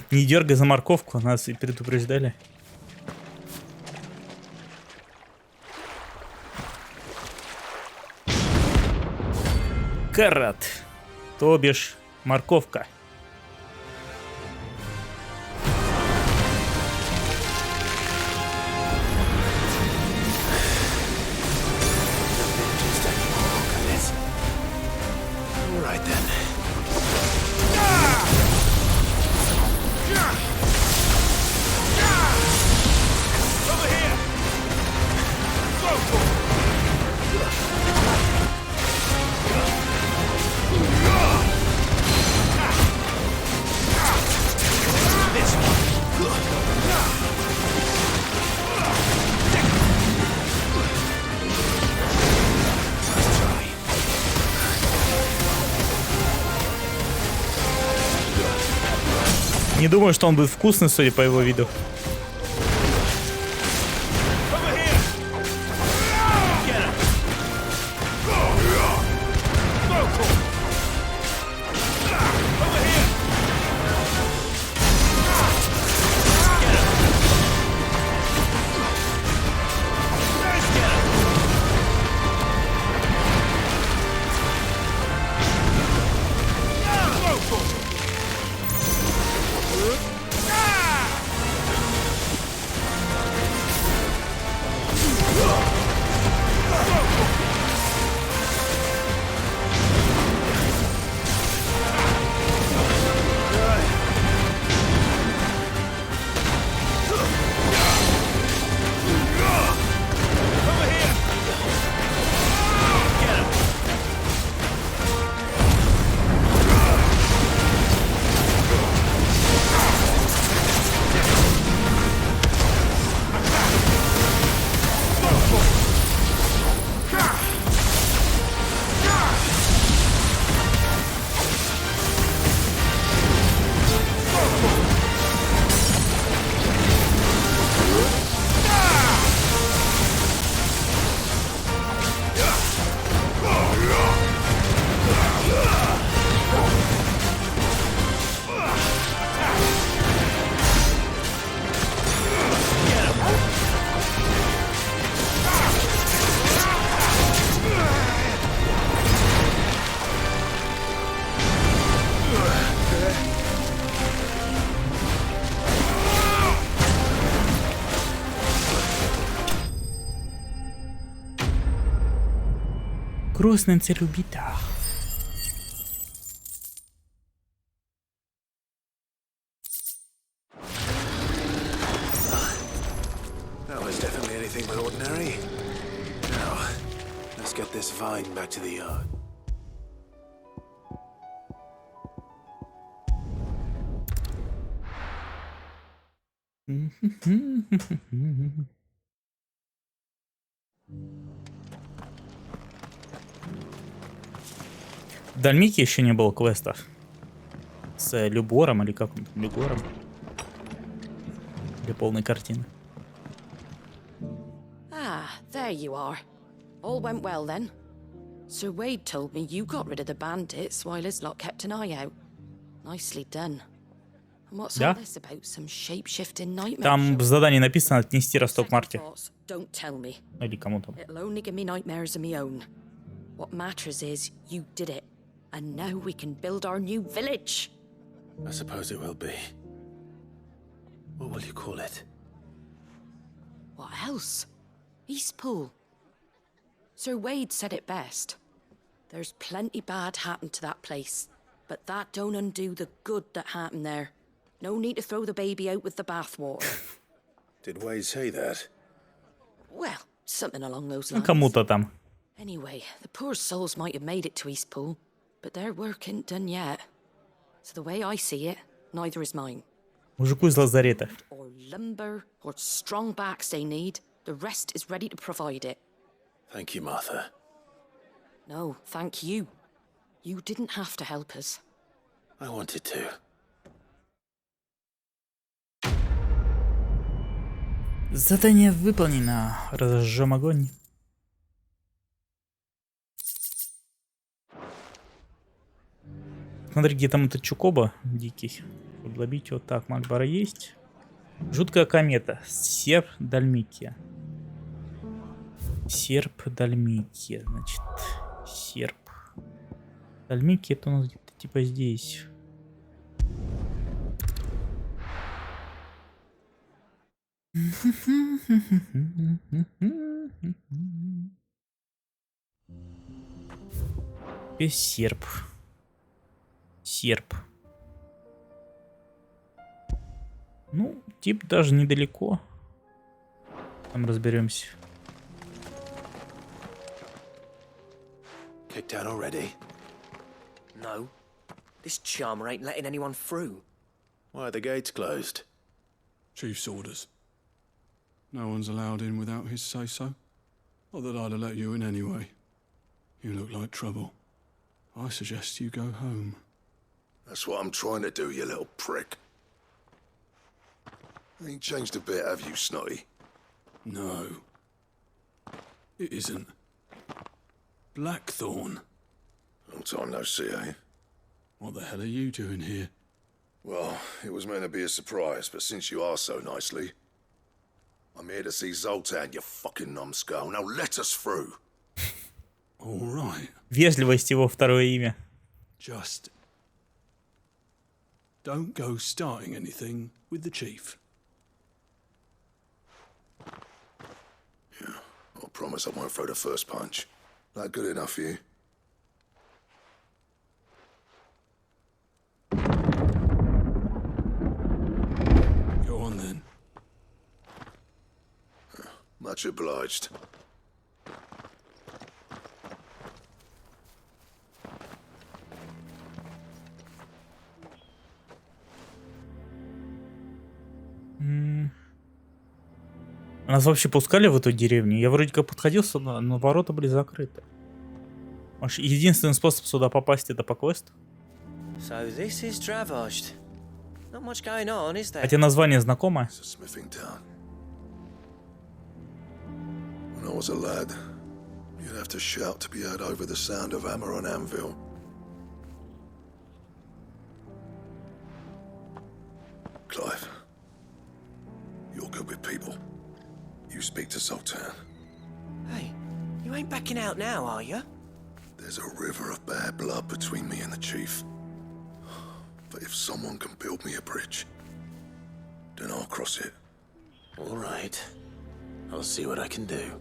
Не дергай за морковку, нас и предупреждали. Карат, то бишь морковка. Не думаю, что он будет вкусный, судя по его виду. Грустная цель убита. That was definitely anything but ordinary. Now, let's get this vine back to the yard. В Дальмике еще не было квестов с Любором или как он там, Люгором. Для полной картины. Ah, there you are. All went well then. Sir Wade told me you got rid of the bandits while his lot kept an eye out. Nicely done. And what's all this about? Some shape-shifting nightmare? Там в задании написано отнести росток Марти. Don't tell me. Или кому там. It'll only give me nightmares of my own. What matters is you did it. And now we can build our new village. I suppose it will be. What will you call it? What else? Eastpool. Sir Wade said it best. There's plenty bad happened to that place, but that don't undo the good that happened there. No need to throw the baby out with the bathwater. Did Wade say that? Well, something along those lines. Кому-то там. Anyway, the poor souls might have made it to Eastpool, but their work ain't done yet. So the way I see it, neither is mine. Мужику из лазарета. Or lumber, or strong backs they need. The rest is ready to provide it. Thank you, Martha. No, thank you. You didn't have to help us. I wanted to. Задание выполнено. Разожжем огонь. Смотри, где там этот Чукоба дикий. Подлобить его. Так, Макбара есть. Жуткая комета. Серп Дальмикия. Серп Дальмикия. Значит, серп. Дальмикия это у нас где-то типа здесь. Серп. Серп. Ну, тип даже недалеко. Там разберемся. Kicked out already? No. This charmer ain't letting anyone through. Why are the gates closed? Chief's orders. No one's allowed in without his say-so. Not that I'd have let you in anyway. You look like trouble. I suggest you go home. That's what I'm trying to do, you little prick. Ain't changed a bit, have you, Snotty? No. It isn't. Blackthorn. Long time no see, eh? What the hell are you doing here? Well, it was meant to be a surprise, but since you asked so nicely, I'm here to see Zoltan, you fucking numbskull. Now let us through. All right. Вежливость его второе имя. Just don't go starting anything with the chief. Yeah, I promise I won't throw the first punch. That good enough for you? Go on then. Much obliged. Нас вообще пускали в эту деревню? Я вроде как подходил сюда, но ворота были закрыты. Может, единственный способ сюда попасть это по квесту? So this is Dravosht. Not much going on, is there? Хотя название знакомое. When I was a lad, you'd have to shout to be heard over the sound of hammer on anvil. Clive, you're good with people. You speak to Zoltan. Hey, you ain't backing out now, are you? There's a river of bad blood between me and the chief. But if someone can build me a bridge, then I'll cross it. All right. I'll see what I can do.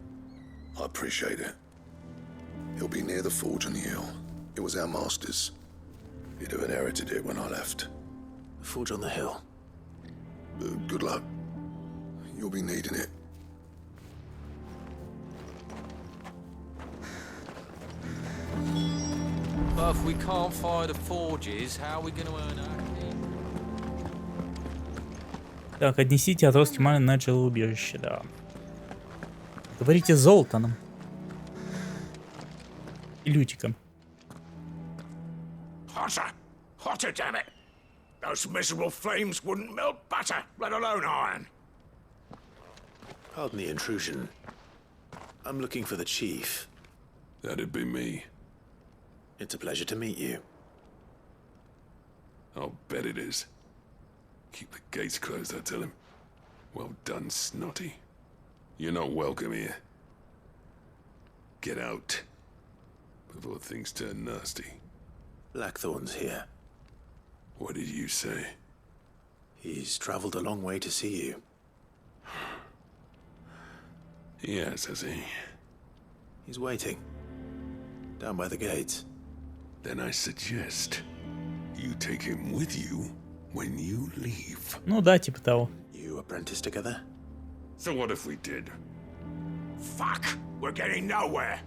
I appreciate it. He'll be near the forge on the hill. It was our master's. He'd have inherited it when I left. The forge on the hill. Good luck. You'll be needing it. But if we can't fire the forges, how are we going to earn our keep? Так, отнесите отростки маны на жилубежище, да. Говорите с Золтаном. И Лютиком. Hotter! Hotter, damn it! Those miserable flames wouldn't melt butter, let alone iron. Pardon the intrusion. I'm looking for the chief. That'd be me. It's a pleasure to meet you. I'll bet it is. Keep the gates closed, I tell him. Well done, Snotty. You're not welcome here. Get out. Before things turn nasty. Blackthorn's here. What did you say? He's traveled a long way to see you. Yes, has he? He's waiting. Down by the gates. Then I suggest you take him with you when you leave. Ну да, типа того. You apprentice together? So what if we did? Fuck! We're getting nowhere.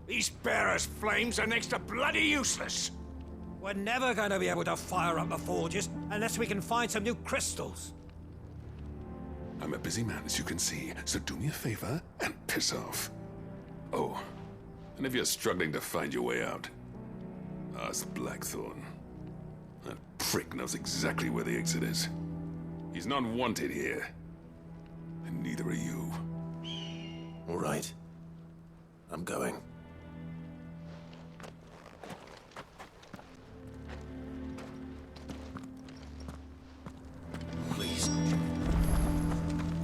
These bearers' flames are next to bloody useless. We're never going to be able to fire up the forges unless we can find some new crystals. I'm a busy man, as you can see, so do me a favor and piss off. Oh, and if you're struggling to find your way out, ask Blackthorn. That prick knows exactly where the exit is. He's not wanted here. And neither are you. All right. I'm going. Please.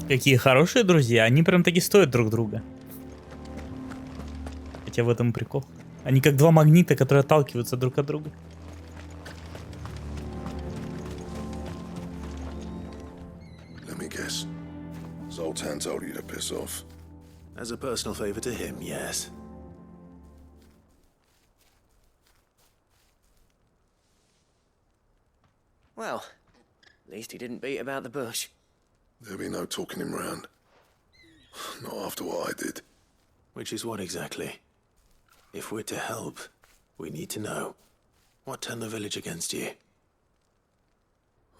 Какие хорошие друзья. Они прям таки стоят друг друга. Хотя в этом и прикол. Они как два магнита, которые отталкиваются друг от друга. Let me guess. Zoltan told you to piss off. As a personal favor to him, yes. Well, at least he didn't beat about the bush. There'll be no talking him round. Not after what I did. Which is what exactly? If we're to help, we need to know. What turned the village against you?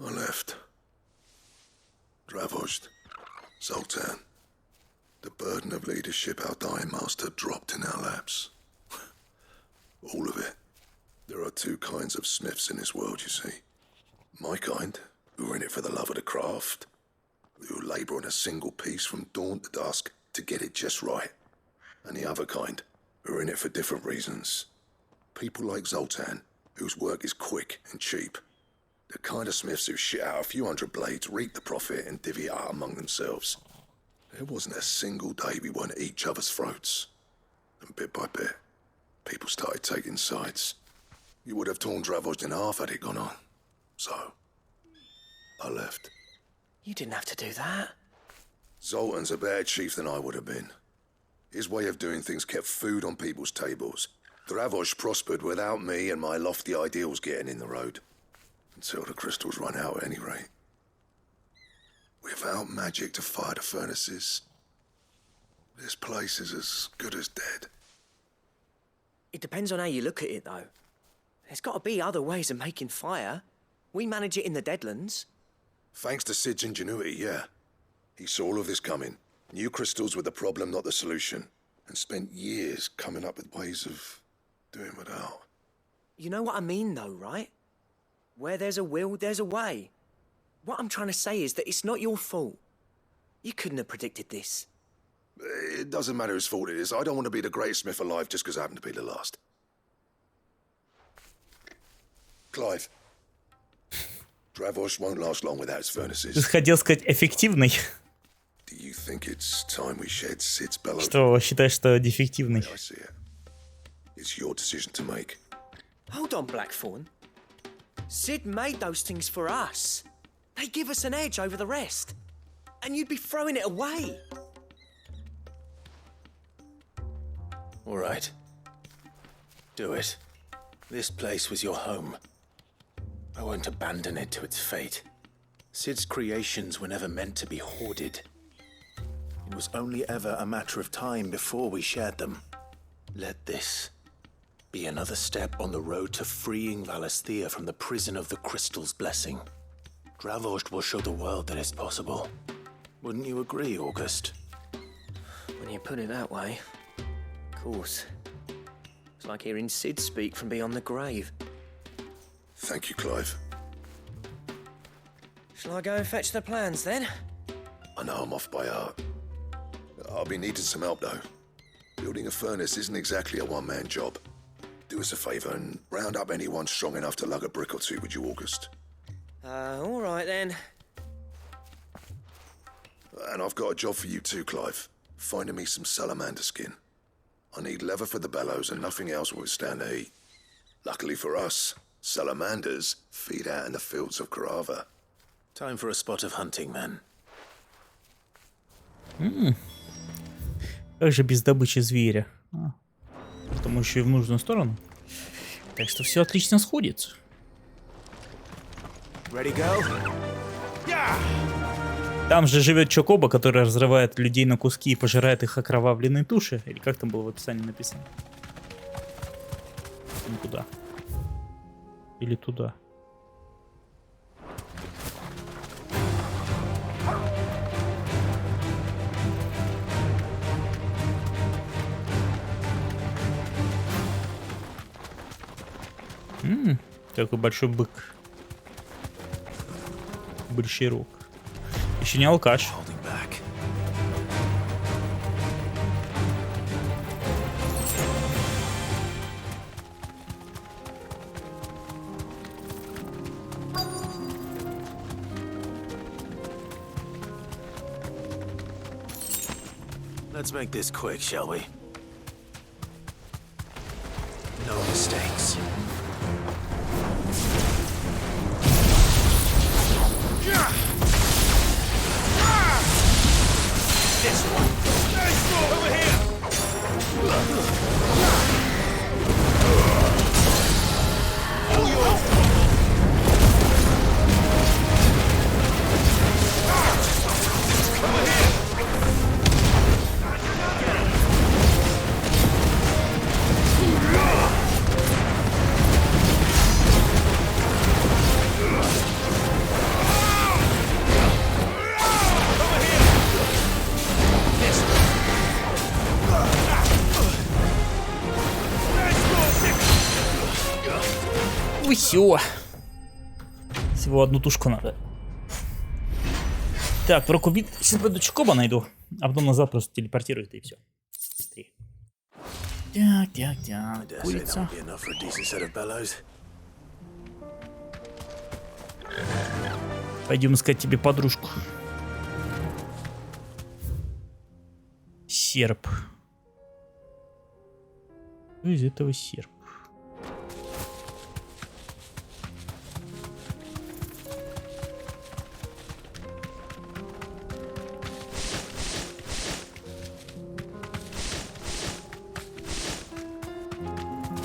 I left. Dravozd. Zoltan. The burden of leadership our dying master dropped in our laps. All of it. There are two kinds of smiths in this world, you see. My kind, who are in it for the love of the craft, who labour on a single piece from dawn to dusk to get it just right. And the other kind, who are in it for different reasons. People like Zoltan, whose work is quick and cheap. The kind of smiths who shit out a few hundred blades, reap the profit, and divvy it out among themselves. There wasn't a single day we weren't at each other's throats. And bit by bit, people started taking sides. You would have torn Dravozd in half had it gone on. So, I left. You didn't have to do that. Zoltan's a better chief than I would have been. His way of doing things kept food on people's tables. Dravozd prospered without me and my lofty ideals getting in the road. Until the crystals run out at any rate. Without magic to fire the furnaces, this place is as good as dead. It depends on how you look at it, though. There's got to be other ways of making fire. We manage it in the Deadlands. Thanks to Sid's ingenuity, yeah. He saw all of this coming. Knew crystals were the problem, not the solution. And spent years coming up with ways of doing without. You know what I mean, though, right? Where there's a will, there's a way. What I'm trying to say is that it's not your fault. You couldn't have predicted this. It doesn't matter whose fault it is. I don't want to be the greatest smith alive just because I happen to be the last. Clive. Dravozd won't last long without his furnaces. Ты хотел сказать эффективный. Do you think it's time we shed Sid's bellow? Что считаешь, что дефективный? I see it. It's your decision to make. Hold on, Blackthorn. Sid made those things for us. They give us an edge over the rest. And you'd be throwing it away. All right. Do it. This place was your home. I won't abandon it to its fate. Sid's creations were never meant to be hoarded. It was only ever a matter of time before we shared them. Let this be another step on the road to freeing Valisthea from the prison of the Crystal's blessing. Dravost will show the world that it's possible. Wouldn't you agree, August? When you put it that way, of course. It's like hearing Sid speak from beyond the grave. Thank you, Clive. Shall I go and fetch the plans then? I know I'm off by heart. I'll be needing some help, though. Building a furnace isn't exactly a one-man job. Do us a favour and round up anyone strong enough to lug a brick or two, would you, August? All right then. And I've got a job for you too, Clive. Finding me some salamander skin. I need leather for the bellows and nothing else will withstand the heat. Luckily for us, salamanders feed out in the fields of Karava. Time for a spot of hunting, then. Как же без добычи зверя? Потому еще и в нужную сторону. Так что все отлично сходится. Ready, go? Там же живет Чокоба, который разрывает людей на куски и пожирает их окровавленные туши. Или как там было в описании написано? Куда? Или туда? Какой большой бык. Большерок. Еще не алкаш. Let's make this quick, shall we? No mistakes. This one. Over here. All yours. Over here. Все. Всего одну тушку надо. Так, в руку бит. Сейчас пойду Чокоба найду. А потом назад просто телепортирует и все. Быстрее. Так. Курица. Пойдем искать тебе подружку. Серп. Что из этого серп?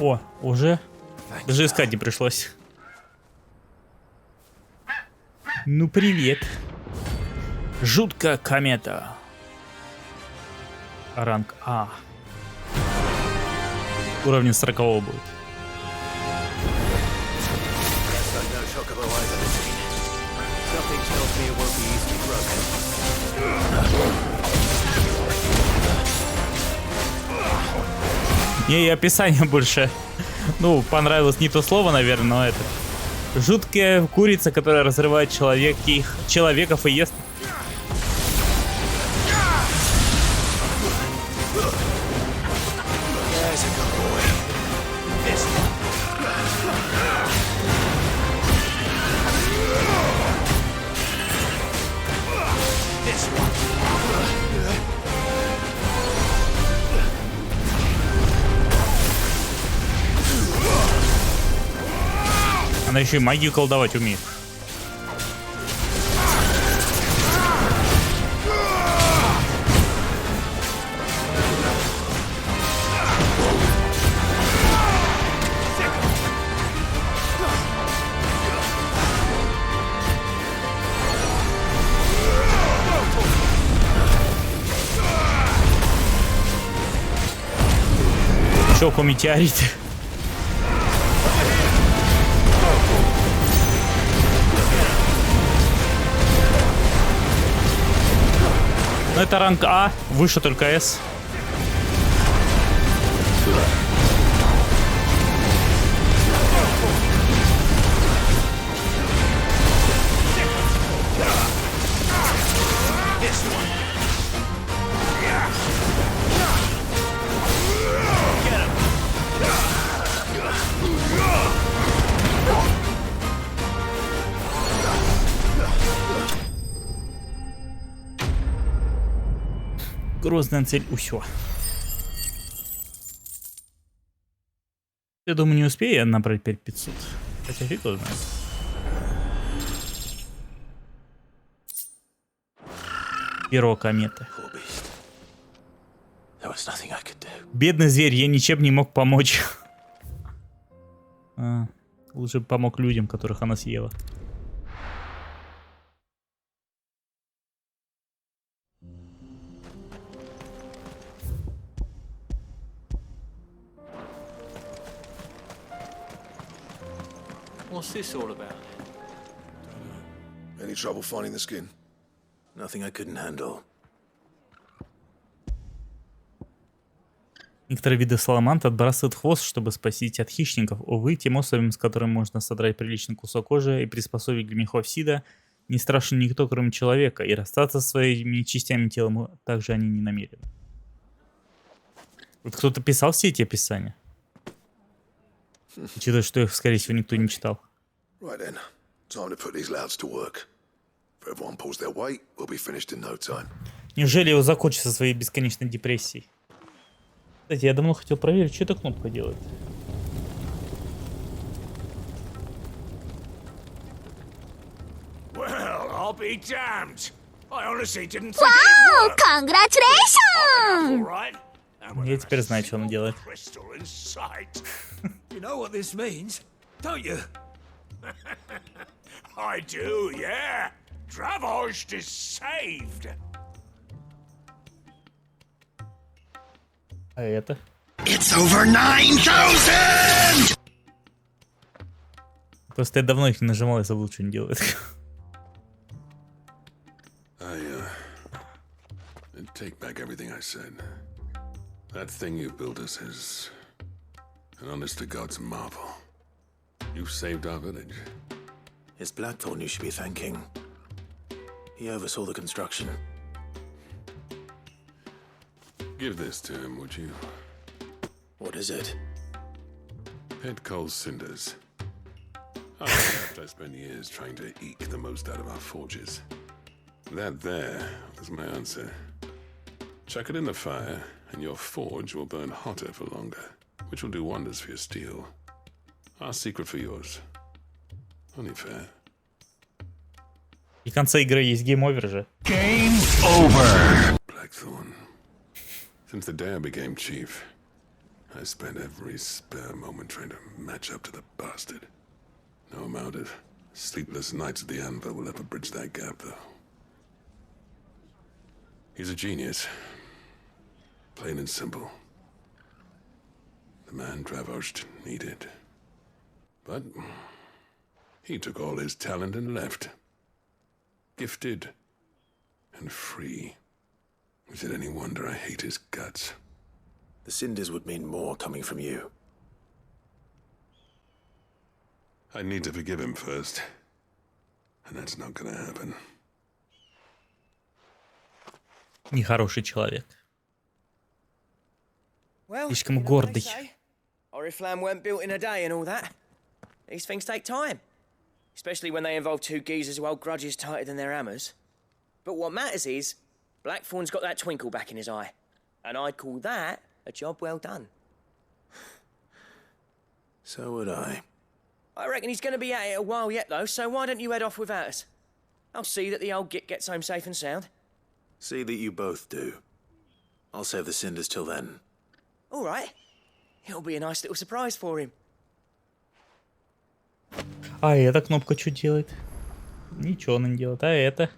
О, уже? Даже искать не пришлось. Ну, привет. Жуткая комета. Ранг А. Уровень 40 будет. Мне и описание больше, понравилось не то слово, наверное, но это. Жуткая курица, которая разрывает человеков и ест. Она еще и магию колдовать умеет. Щеку метеорит. Ну это ранг А, выше только С. Грозная цель, усё. Я думаю, не успею я набрать 5500. Хотя фиг его знает. Перо кометы. Бедный зверь, я ничем не мог помочь. Лучше помог людям, которых она съела. What's this all about? Any trouble finding the skin? Nothing I couldn't handle. Некоторые виды саламандр отбрасывают хвост, чтобы спасти от хищников. Увы, тем особям, с которыми можно содрать приличный кусок кожи и приспособить для мехов Сида, не страшен никто, кроме человека, и расстаться со своими частями тела также они не намерены. Вот кто-то писал все эти описания? Учитывая, что их, скорее всего, никто не читал. Right then, time to put these louds to work. If everyone pulls their weight, we'll be finished in no time. Неужели его закончит со своей бесконечной депрессией? Кстати, я давно хотел проверить, что эта кнопка делает. Well, I'll be damned. I honestly didn't think Wow! Congratulations! all right. Я теперь знаю, что он делает. Crystal in sight. You know what this means, don't you? I do, yeah. Dravost is saved. А это? It's over 9,000! Просто я давно их не нажимал, я забыл, что они делают. And take back everything I said. That thing you built us is an honest-to-God's marvel. You've saved our village. It's Blackthorn you should be thanking. He oversaw the construction. Give this to him, would you? What is it? Pet coal cinders. After I spent years trying to eke the most out of our forges. That there is my answer. Chuck it in the fire, and your forge will burn hotter for longer, which will do wonders for your steel. Our secret for yours. Only fair. И в конце игры есть гейм-овер же. Game over! Blackthorn. Since the day I became chief, I spent every spare moment trying to match up to the bastard. No amount of sleepless nights at the anvil will ever bridge that gap, though. He's a genius. Plain and simple. The man Dravost needed. But he took all his talent and left. Gifted and free. Is it any wonder I hate his guts? The cinders would mean more coming from you. I need to forgive him first. And that's not gonna happen. Нехороший человек. Well, Слишком you know what гордый. they say. Oriflamme weren't built in a day and all that. These things take time. Especially when they involve two geezers who hold grudges tighter than their hammers. But what matters is, Blackthorn's got that twinkle back in his eye. And I'd call that a job well done. So would I. I reckon he's going to be at it a while yet, though, so why don't you head off without us? I'll see that the old git gets home safe and sound. See that you both do. I'll save the cinders till then. All right. It'll be a nice little surprise for him. А эта кнопка что делает? Ничего она не делает. А это?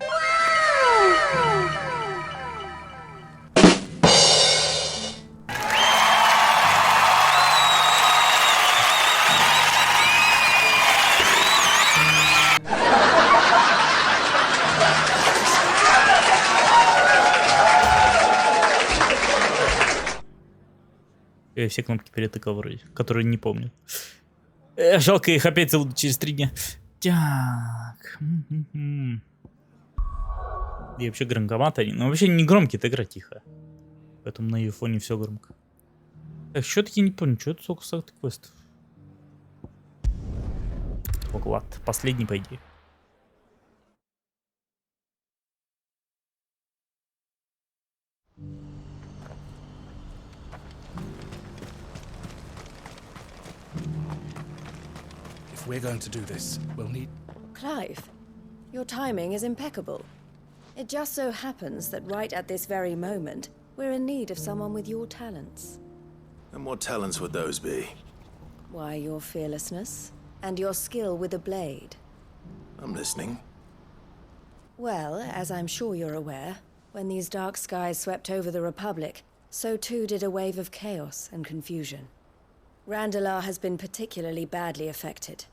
Я все кнопки перетыкал вроде, которые не помню. Жалко, их опять зовут через 3 дня. Так. И вообще громковато они. Ну вообще не громкие, это игра тихая. Поэтому на ее фоне все громко. Так, что-то я не понял, что это сколько квестов. Уклад. Последний, по идее. If we're going to do this, we'll need... Clive, your timing is impeccable. It just so happens that right at this very moment, we're in need of someone with your talents. And what talents would those be? Why, your fearlessness and your skill with a blade. I'm listening. Well, as I'm sure you're aware, when these dark skies swept over the Republic, so too did a wave of chaos and confusion. Randalar has been particularly badly affected.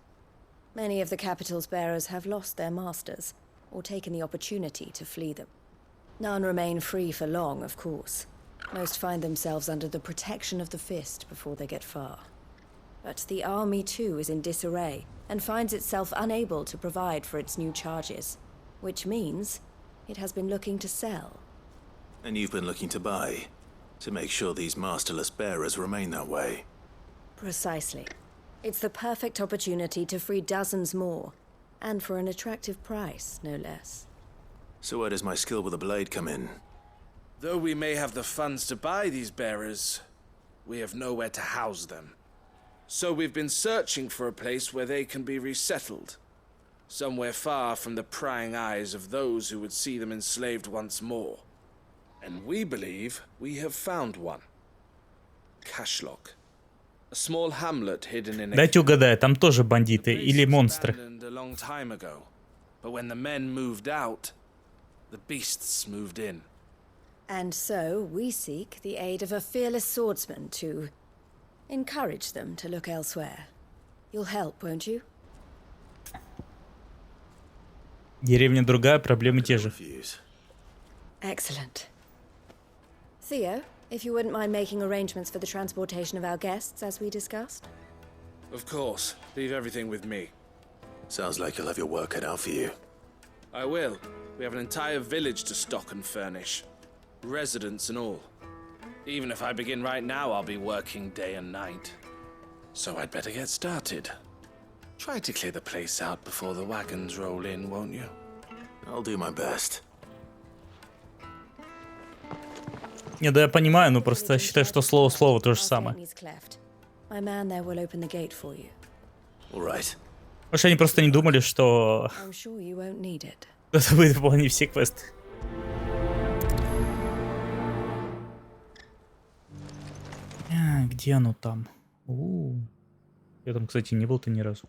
Many of the capital's bearers have lost their masters, or taken the opportunity to flee them. None remain free for long, of course. Most find themselves under the protection of the Fist before they get far. But the army too is in disarray, and finds itself unable to provide for its new charges. Which means it has been looking to sell. And you've been looking to buy, to make sure these masterless bearers remain that way. Precisely. It's the perfect opportunity to free dozens more, and for an attractive price, no less. So where does my skill with a blade come in? Though we may have the funds to buy these bearers, we have nowhere to house them. So we've been searching for a place where they can be resettled. Somewhere far from the prying eyes of those who would see them enslaved once more. And we believe we have found one. Cashlock. A small hamlet hidden in Дайте угадаю, там тоже бандиты или монстры. a long time ago. But when the men moved out, the beasts moved in. And so we seek the aid of a fearless swordsman to encourage them to look elsewhere. You'll help, won't you? Деревня другая, проблемы те же. Excellent. Theo, if you wouldn't mind making arrangements for the transportation of our guests, as we discussed. Of course. Leave everything with me. Sounds like you'll have your work cut out for you. I will. We have an entire village to stock and furnish. Residents and all. Even if I begin right now, I'll be working day and night. So I'd better get started. Try to clear the place out before the wagons roll in, won't you? I'll do my best. Не, да я понимаю, но просто считаю, что слово то же самое. My man there will open the gate for you. All right. Может, они просто не думали, что I'm sure you won't need it. это будет выполнить все квесты. Где оно там? Я там, кстати, не был-то ни разу.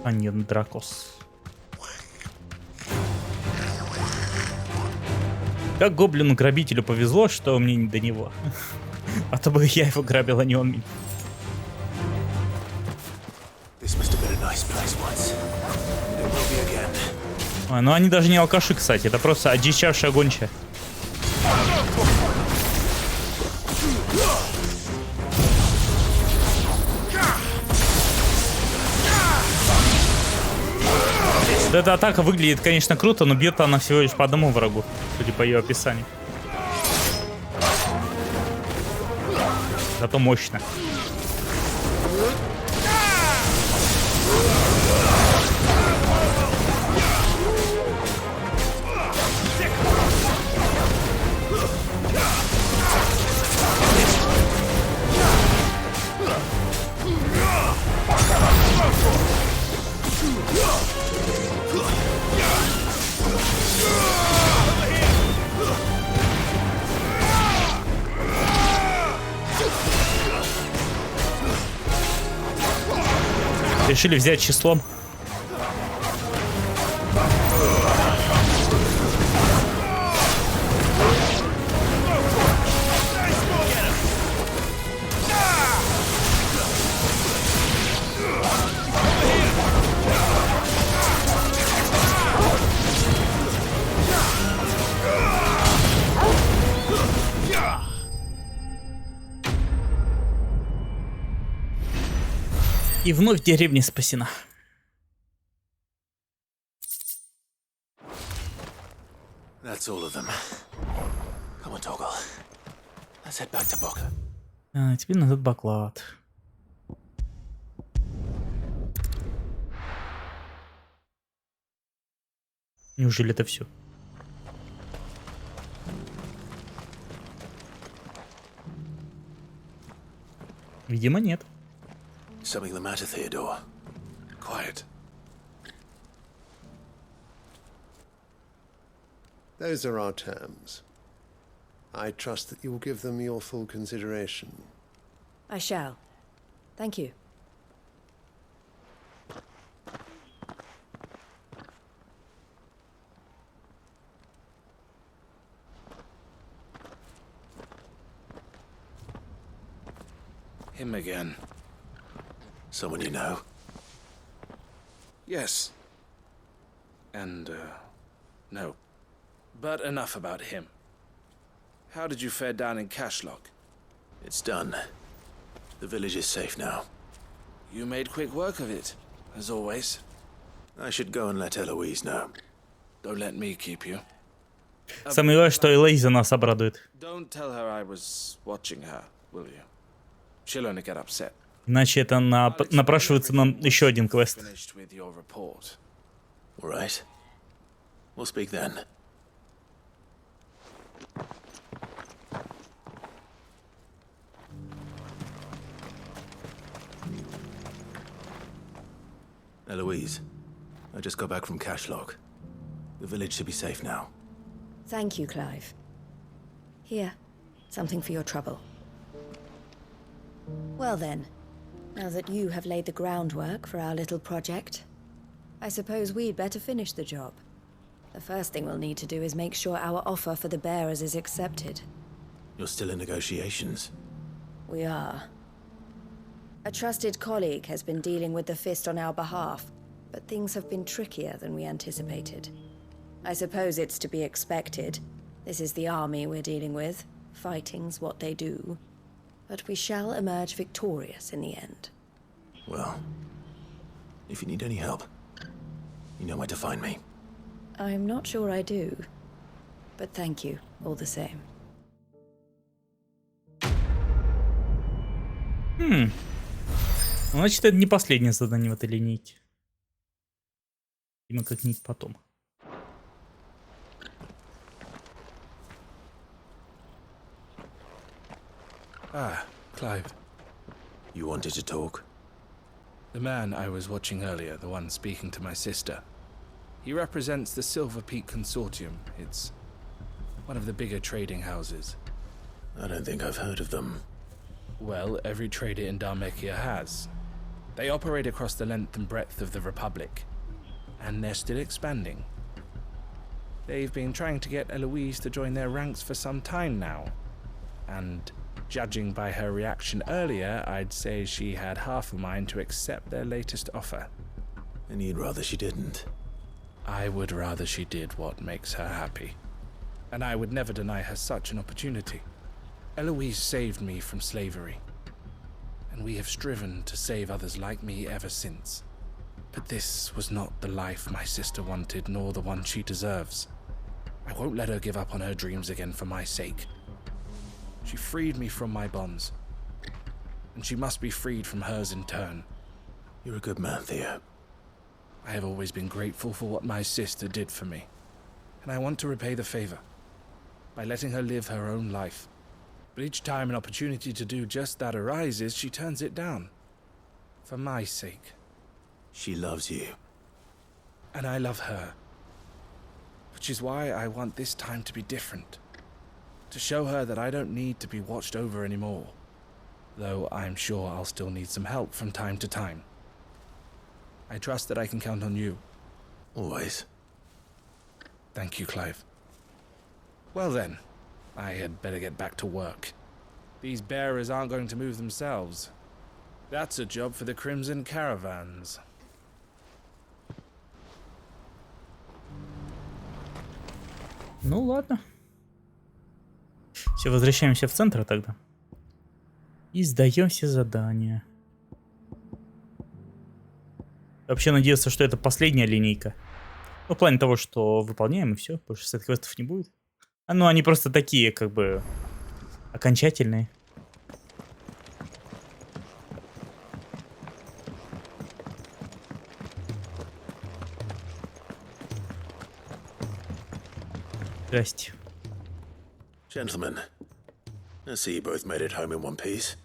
А нет, Дракос. Как гоблину-грабителю повезло, что мне не до него. А то бы я его грабил, а не он меня. Ну они даже не алкаши, кстати. Это просто одичавшая гончая. Эта атака выглядит, конечно, круто, но бьет она всего лишь по одному врагу, судя по ее описанию. Зато мощно. Решили взять числом. И вновь деревня спасена. That's all of them. Come on, Toggle. Let's head back to Boca. Теперь назад Баклад. Неужели это все? Видимо, нет. Something the matter, Theodore? Quiet. Those are our terms. I trust that you will give them your full consideration. I shall. Thank you. Him again. Someone you know? Yes. And, no. But enough about him. How did you fare down in Cashlock? It's done. The village is safe now. You made quick work of it, as always. I should go and let Eloise know. Don't let me keep you. Сомневаюсь, что Элоиза нас обрадует. Don't tell her I was watching her, will you? She'll only get upset. Иначе это напрашивается нам еще один квест. Finished with your report. All right. We'll speak then. Eloise, I just got back from Cashlock. The village should be safe now. Thank you, Clive. Here, something for your trouble. Well then, now that you have laid the groundwork for our little project, I suppose we'd better finish the job. The first thing we'll need to do is make sure our offer for the bearers is accepted. You're still in negotiations? We are. A trusted colleague has been dealing with the Fist on our behalf, but things have been trickier than we anticipated. I suppose it's to be expected. This is the army we're dealing with. Fighting's what they do. But we shall emerge victorious in the end. Well, if you need any help, you know where to find me. I'm not sure I do. But thank you, all the same. Значит, это не последнее задание в этой линейке. Видимо, как-нибудь потом. Ah, Clive. You wanted to talk? The man I was watching earlier, the one speaking to my sister. He represents the Silver Peak Consortium. It's one of the bigger trading houses. I don't think I've heard of them. Well, every trader in Dharmekia has. They operate across the length and breadth of the Republic. And they're still expanding. They've been trying to get Eloise to join their ranks for some time now. And judging by her reaction earlier, I'd say she had half a mind to accept their latest offer. And you'd rather she didn't? I would rather she did what makes her happy. And I would never deny her such an opportunity. Eloise saved me from slavery. And we have striven to save others like me ever since. But this was not the life my sister wanted, nor the one she deserves. I won't let her give up on her dreams again for my sake. She freed me from my bonds. And she must be freed from hers in turn. You're a good man, Theo. I have always been grateful for what my sister did for me. And I want to repay the favor by letting her live her own life. But each time an opportunity to do just that arises, she turns it down. For my sake. She loves you. And I love her. Which is why I want this time to be different. To show her that I don't need to be watched over anymore. Though I'm sure I'll still need some help from time to time. I trust that I can count on you. Always. Thank you, Clive. Well then, I had better get back to work. These bearers aren't going to move themselves. That's a job for the Crimson Caravans. Ну ладно. Все, возвращаемся в центр тогда. И сдаем все задания. Вообще надеялся, что это последняя линейка. Ну, в плане того, что выполняем и все. Больше сайт-квестов не будет. Ну, они просто такие, как бы, окончательные. Здрасте. Gentlemen, I see you both made it home in one piece.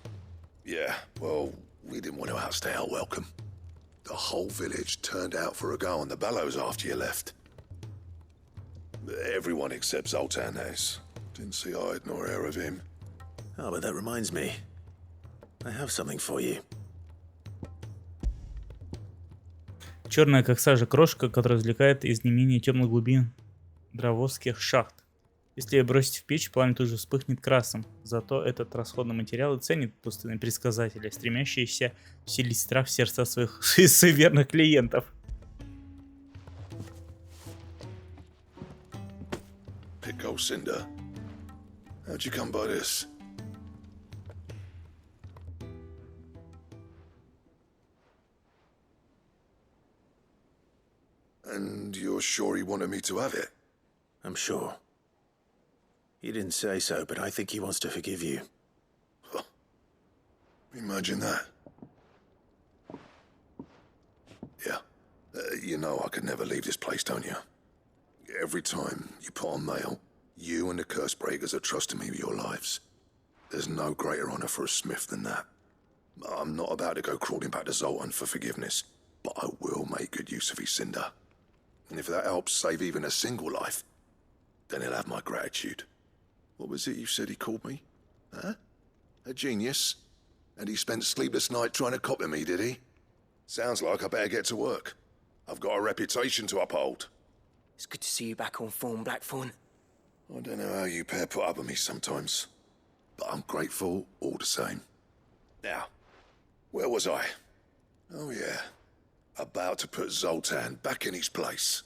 Yeah, well, we didn't want to outstay our welcome. The whole village turned out for a go on the bellows after you left. Everyone except Zoltan has. Didn't see hide nor hair of him. Oh, but that reminds me. I have something for you. Черная как сажа крошка, которая извлекает из не менее темных глубин дровосских шахт. Если ее бросить в печь, пламя тут же вспыхнет красным. Зато этот расходный материал и ценит пустынные предсказатели, стремящиеся вселить страх в сердца своих суеверных клиентов. Pickle Cinder. How'd you come by this? And you're sure he wanted me to have it? I'm sure. He didn't say so, but I think he wants to forgive you. Huh. Imagine that. Yeah. You know I could never leave this place, don't you? Every time you put on mail, you and the curse breakers are trusting me with your lives. There's no greater honor for a smith than that. I'm not about to go crawling back to Zoltan for forgiveness, but I will make good use of his cinder. And if that helps save even a single life, then he'll have my gratitude. What was it you said he called me? Huh? A genius? And he spent sleepless night trying to copy me, did he? Sounds like I better get to work. I've got a reputation to uphold. It's good to see you back on form, Blackthorn. I don't know how you pair put up with me sometimes, but I'm grateful all the same. Now, where was I? Oh yeah, about to put Zoltan back in his place.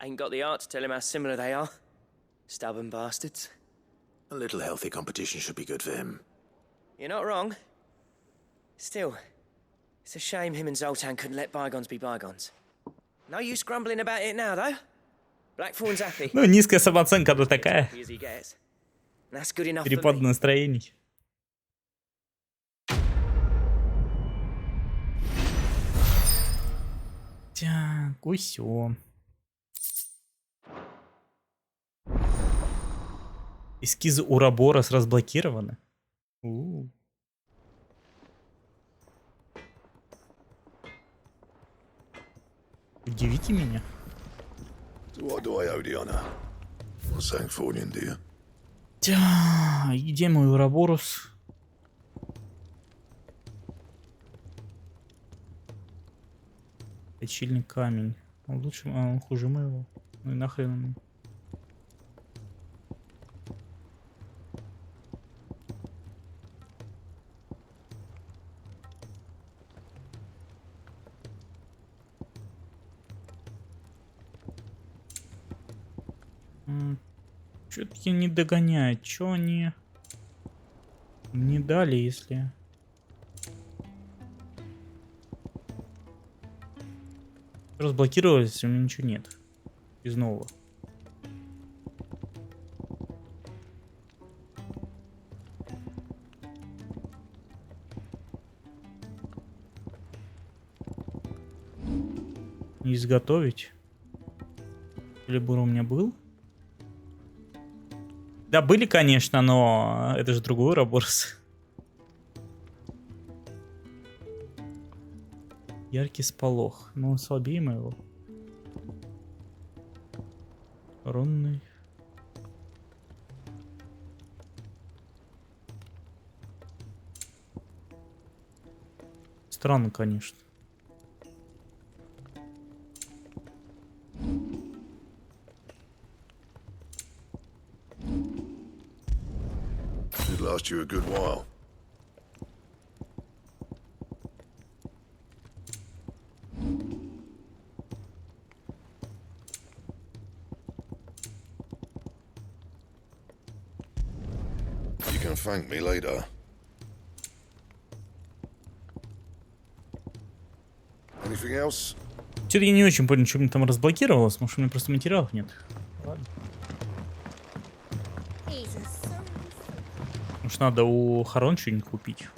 Ain't got the heart to tell him how similar they are. Stubborn bastards. A little healthy competition should be good for him. You're not wrong. Still, it's a shame him and Zoltan couldn't let bygones be bygones. No use grumbling about it now, though. Blackthorn's happy. Ну, низкая самооценка, она такая. As he gets. That's good enough Перепад for me. настроений. Так, усё. Эскизы Ураборос разблокированы. Удивите меня. What do I owe the honor? What's that for you, dear? Где мой Ураборос? Точильный камень. Он лучше, он хуже моего. Ну и нахрен он. Чё-то я не догоняю. Чё они не дали, если... Разблокировались, у меня ничего нет. Из нового. Не изготовить. Или бур у меня был? Да, были, конечно, но это же другой Ураборос. Яркий сполох. Но он слабее моего. Рунный. Странно, конечно. Should last you a good while. You can thank me later. Anything else? Что-то я не очень понял, что мне там разблокировалось. Может, у меня просто материалов нет. Ладно. Может, надо у Харон что-нибудь купить.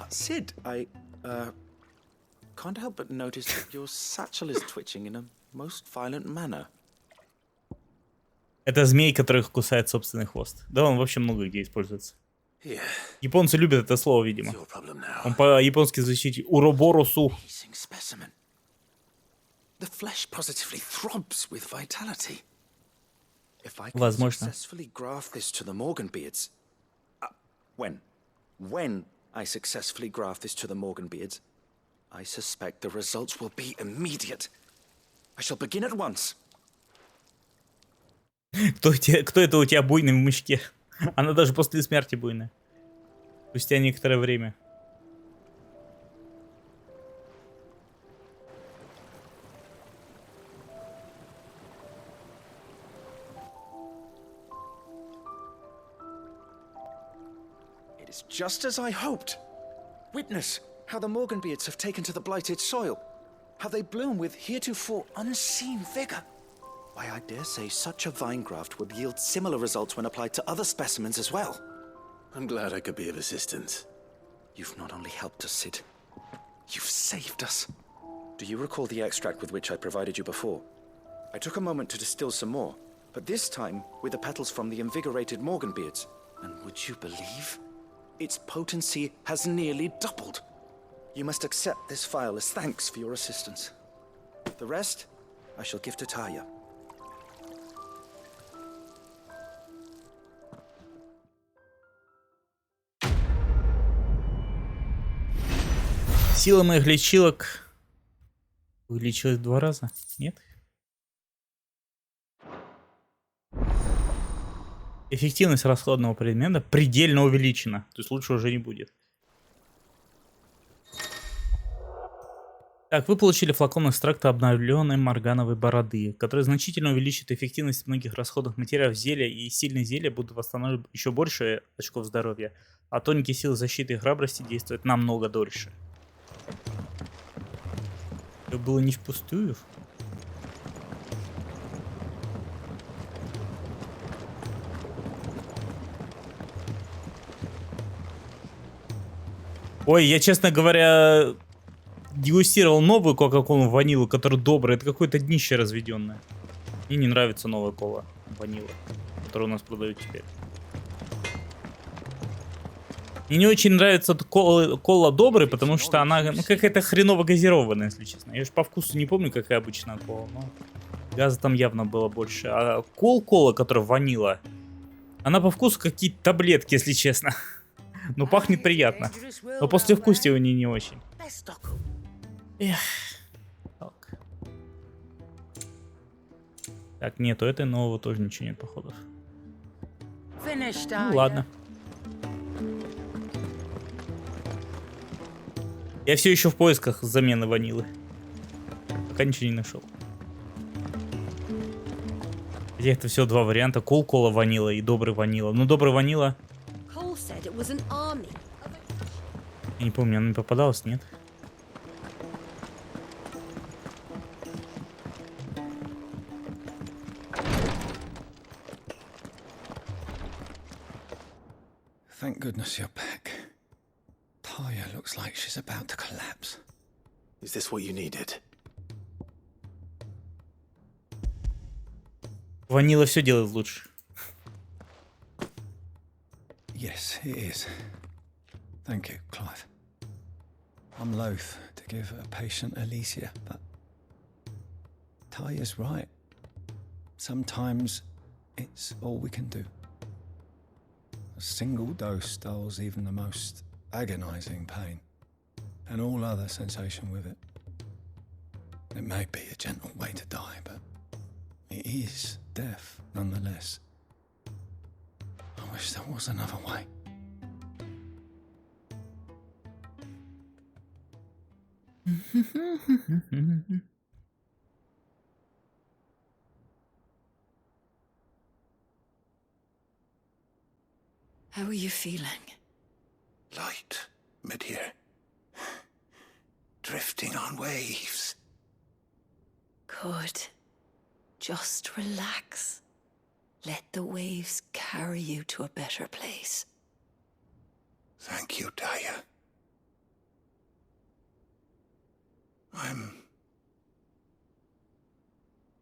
Sid, I can't help but notice that your satchel is twitching in a most violent manner. Это змей, который кусает собственный хвост. Да, он вообще много где используется. Yeah. Японцы любят это слово, видимо. Он по-японски звучит уроборосу. Specimen. The flesh positively throbs with vitality. If I can Возможно. successfully graft this to the Morganbeards, when I successfully graft this to the Morganbeards, I suspect the results will be immediate. I shall begin at once. Кто это у тебя буйный в мышке? Она даже после смерти буйная. Спустя некоторое время. It is just as I hoped. Witness how the Morganbeards have taken to the blighted soil. How they bloom with heretofore unseen vigor. Why, I dare say such a vine graft would yield similar results when applied to other specimens as well. I'm glad I could be of assistance. You've not only helped us, Sid, you've saved us. Do you recall the extract with which I provided you before? I took a moment to distill some more, but this time with the petals from the invigorated Morganbeards. And would you believe? Its potency has nearly doubled. You must accept this file as thanks for your assistance. The rest, I shall give to Taya. Сила моих лечилок увеличилась в 2 раза. Нет? Эффективность расходного предмета предельно увеличена. То есть лучше уже не будет. Так, вы получили флакон экстракта обновленной моргановой бороды, который значительно увеличит эффективность многих расходных материалов зелья, и сильные зелья будут восстанавливать еще больше очков здоровья, а тонкие силы защиты и храбрости действуют намного дольше. Это было не впустую. Ой, я, честно говоря, дегустировал новую кока-колу ванилу, которая добрая. Это какое-то днище разведенное. Мне не нравится новая кола ванила, которую у нас продают теперь. Мне не очень нравится кола добрая, потому что она какая-то хреново газированная, если честно. Я же по вкусу не помню, какая обычная кола, но газа там явно было больше. А кола, которая ванила, она по вкусу какие-то таблетки, если честно. Но пахнет приятно. Но после вкусивания не очень. Эх. Так, нету этой нового тоже ничего нет, походу. Ну ладно. Я все еще в поисках замены ванилы. Пока ничего не нашел. Хотя это всего 2 варианта. Кола ванила и добрый ванила. Ну, добрый ванила. Я не помню, она не попадалась, нет? Thank goodness you're back. Taya looks like she's about to collapse. Is this what you needed? Ванила все делает лучше. Yes, it is. Thank you, Clive. I'm loath to give a patient Alicia, but Taya's right. Sometimes it's all we can do. A single dose dulls even the most agonizing pain, and all other sensation with it. It may be a gentle way to die, but it is death nonetheless. I wish there was another way. How are you feeling? Light, mid-here. Drifting on waves. Good. Just relax. Let the waves carry you to a better place. Thank you, Daya. I'm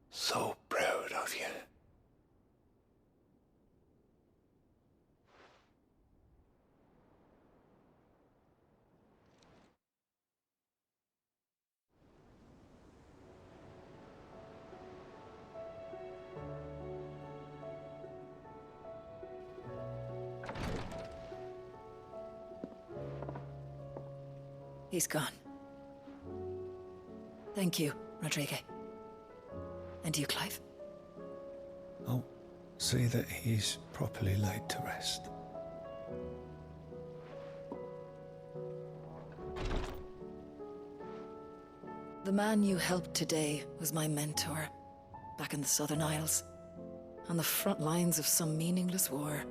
so proud of you. He's gone. Thank you, Rodrigue. And you, Clive? I'll see that he's properly laid to rest. The man you helped today was my mentor, back in the Southern Isles, on the front lines of some meaningless war.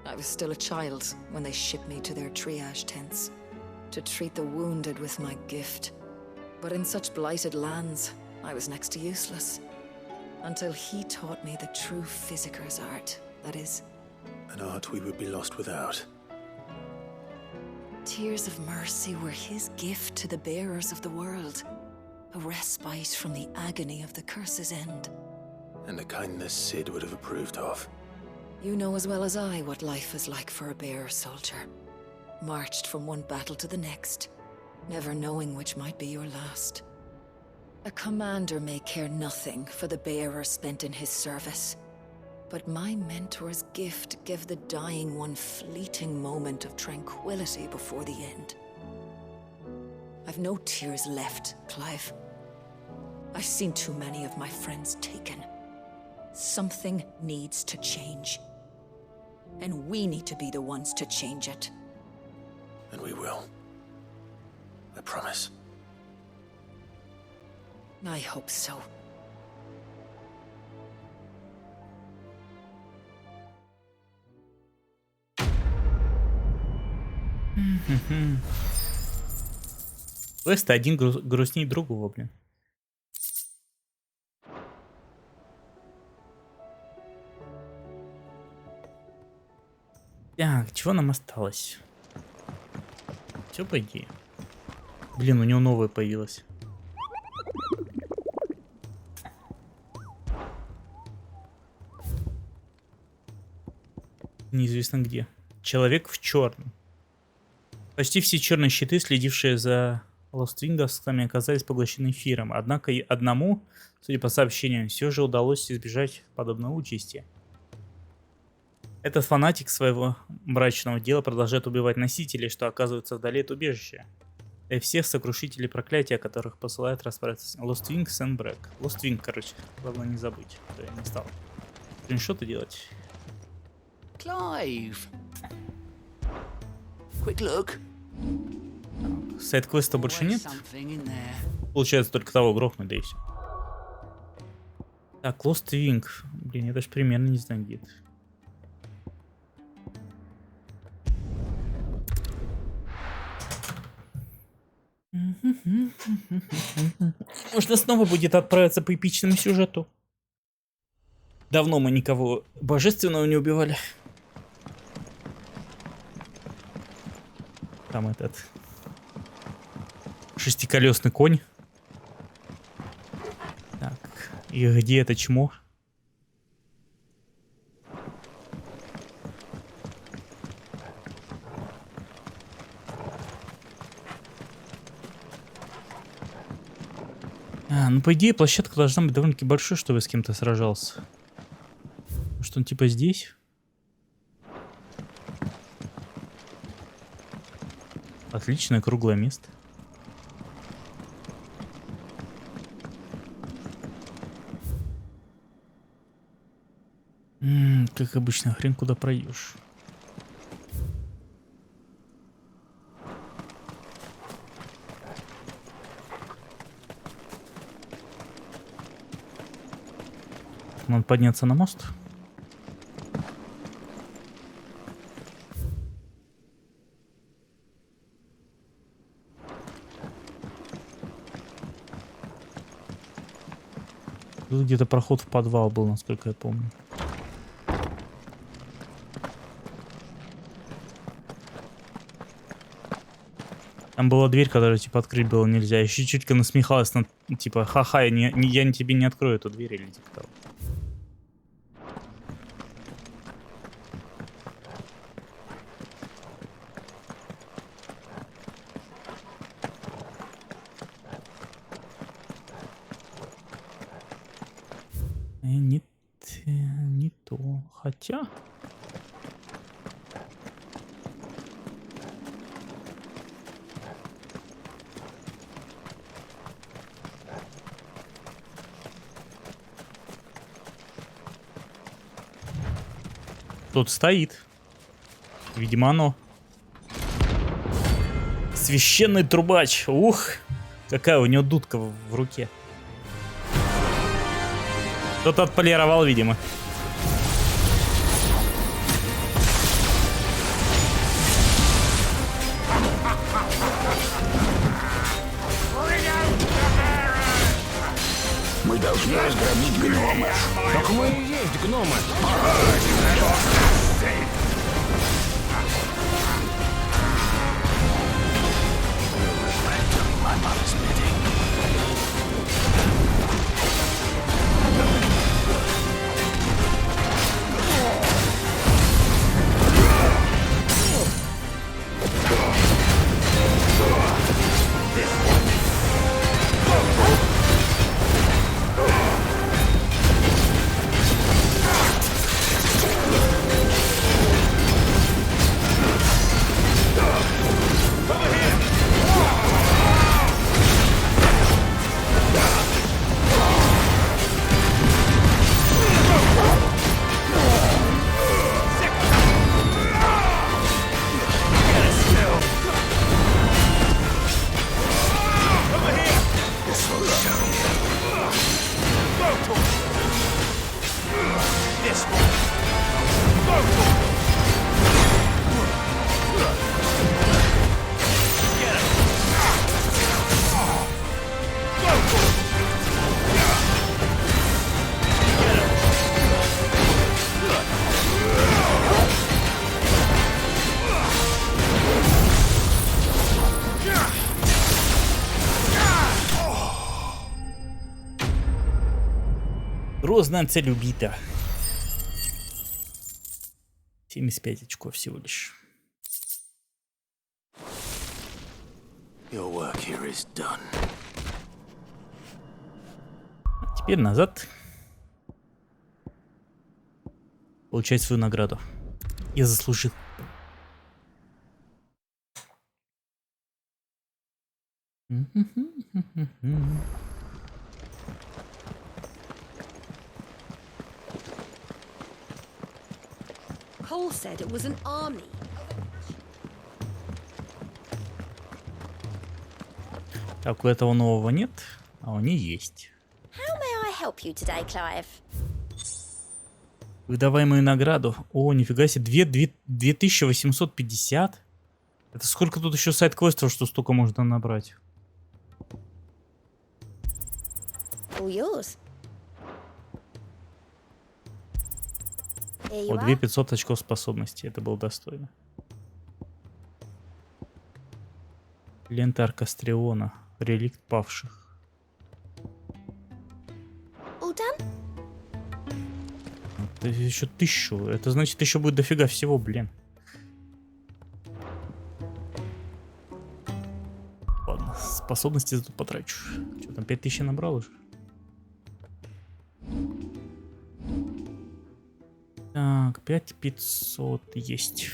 I was still a child when they shipped me to their triage tents, to treat the wounded with my gift. But in such blighted lands, I was next to useless. Until he taught me the true physicker's art, that is. An art we would be lost without. Tears of mercy were his gift to the bearers of the world. A respite from the agony of the curse's end. And a kindness Sid would have approved of. You know as well as I what life is like for a bearer soldier. Marched from one battle to the next, never knowing which might be your last. A commander may care nothing for the bearer spent in his service, but my mentor's gift gave the dying one fleeting moment of tranquility before the end. I've no tears left, Clive. I've seen too many of my friends taken. Something needs to change. And we need to be the ones to change it. And we will. I promise. I hope so. Квест один грустней другого, блин. Так, чего нам осталось? Все по идее. Блин, у него новое появилось. Неизвестно где. Человек в черном. Почти все черные щиты, следившие за лоствинговцами, оказались поглощены эфиром. Однако и одному, судя по сообщениям, все же удалось избежать подобной участи. Этот фанатик своего мрачного дела продолжает убивать носителей, что оказываются вдали от убежища. И всех сокрушителей проклятия, которых посылают расправиться с ним. Lost Wings and Break. Lost Wing, короче. Главное не забыть, что я не стал скриншоты делать. Clive. Quick look. Сайд-квеста больше нет. Получается только того грохнуть, да и все. Так, Lost Wing. Блин, я даже примерно не знаю, где это. Можно снова будет отправиться по эпичному сюжету. Давно мы никого божественного не убивали. Там этот шестиколесный конь. Так, и где это чмо? Ну по идее площадка должна быть довольно-таки большой, чтобы с кем-то сражался. Может он типа здесь? Отличное круглое место. Как обычно, хрен куда пройдешь. надо подняться на мост. Тут где-то проход в подвал был, насколько я помню. Там была дверь, которую типа открыть было нельзя. Еще чуть-чуть насмехалась над, типа, ха-ха, я тебе не открою эту дверь или типа того. Не то. Хотя... Тут стоит. Видимо, оно. Священный трубач. Ух, какая у него дудка в руке. Кто-то отполировал, видимо. Мы должны разгромить гнома. Так мы и есть гномы. Грозная цель убита. 75 очков всего лишь. Your work here is done. Теперь назад. Получать свою награду. Я заслужил. Cole said it was an army. Так, у этого нового нет, а у нее есть. How may I help you today, Clive? Выдаваемую награду. О, нифига себе, 2850. Это сколько тут еще сайд-квестов, что столько можно набрать? All yours. Here you О, are. 2500 очков способностей. Это было достойно. Лента Аркастриона. Реликт павших. All done? Это еще 1000. Это значит, еще будет дофига всего, блин. Ладно, способности зато потрачу. Что там, 5000 набрал уже? Так, 5500 есть.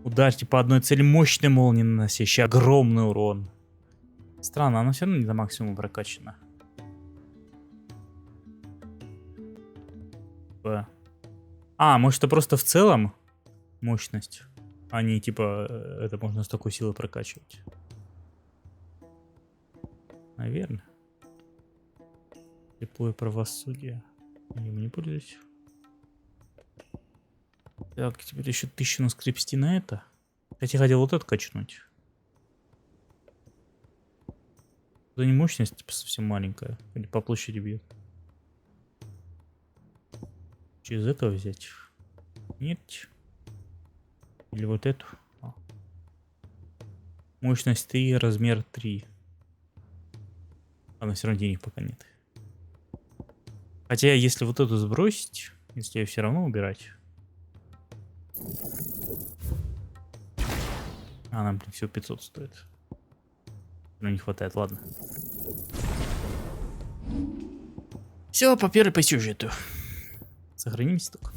Ударьте по одной цели мощной молнией, наносящей огромный урон. Странно, она все равно не до максимума прокачана. А, может это просто в целом мощность? А не типа, это можно с такой силой прокачивать. Наверное. Слепое правосудие. Им не пользуюсь. Так, теперь еще 1000 наскрепсти на это. Кстати, хотел вот это качнуть. Это не мощность, типа, совсем маленькая. Или по площади бьет. Через этого взять? Нет. Или вот эту? Мощность 3, размер 3. А все равно денег пока нет. Хотя, если вот эту сбросить, если ее все равно убирать. Она, блин, всего 500 стоит. Но не хватает, ладно. Все, по первой по сюжету. Сохранимся только.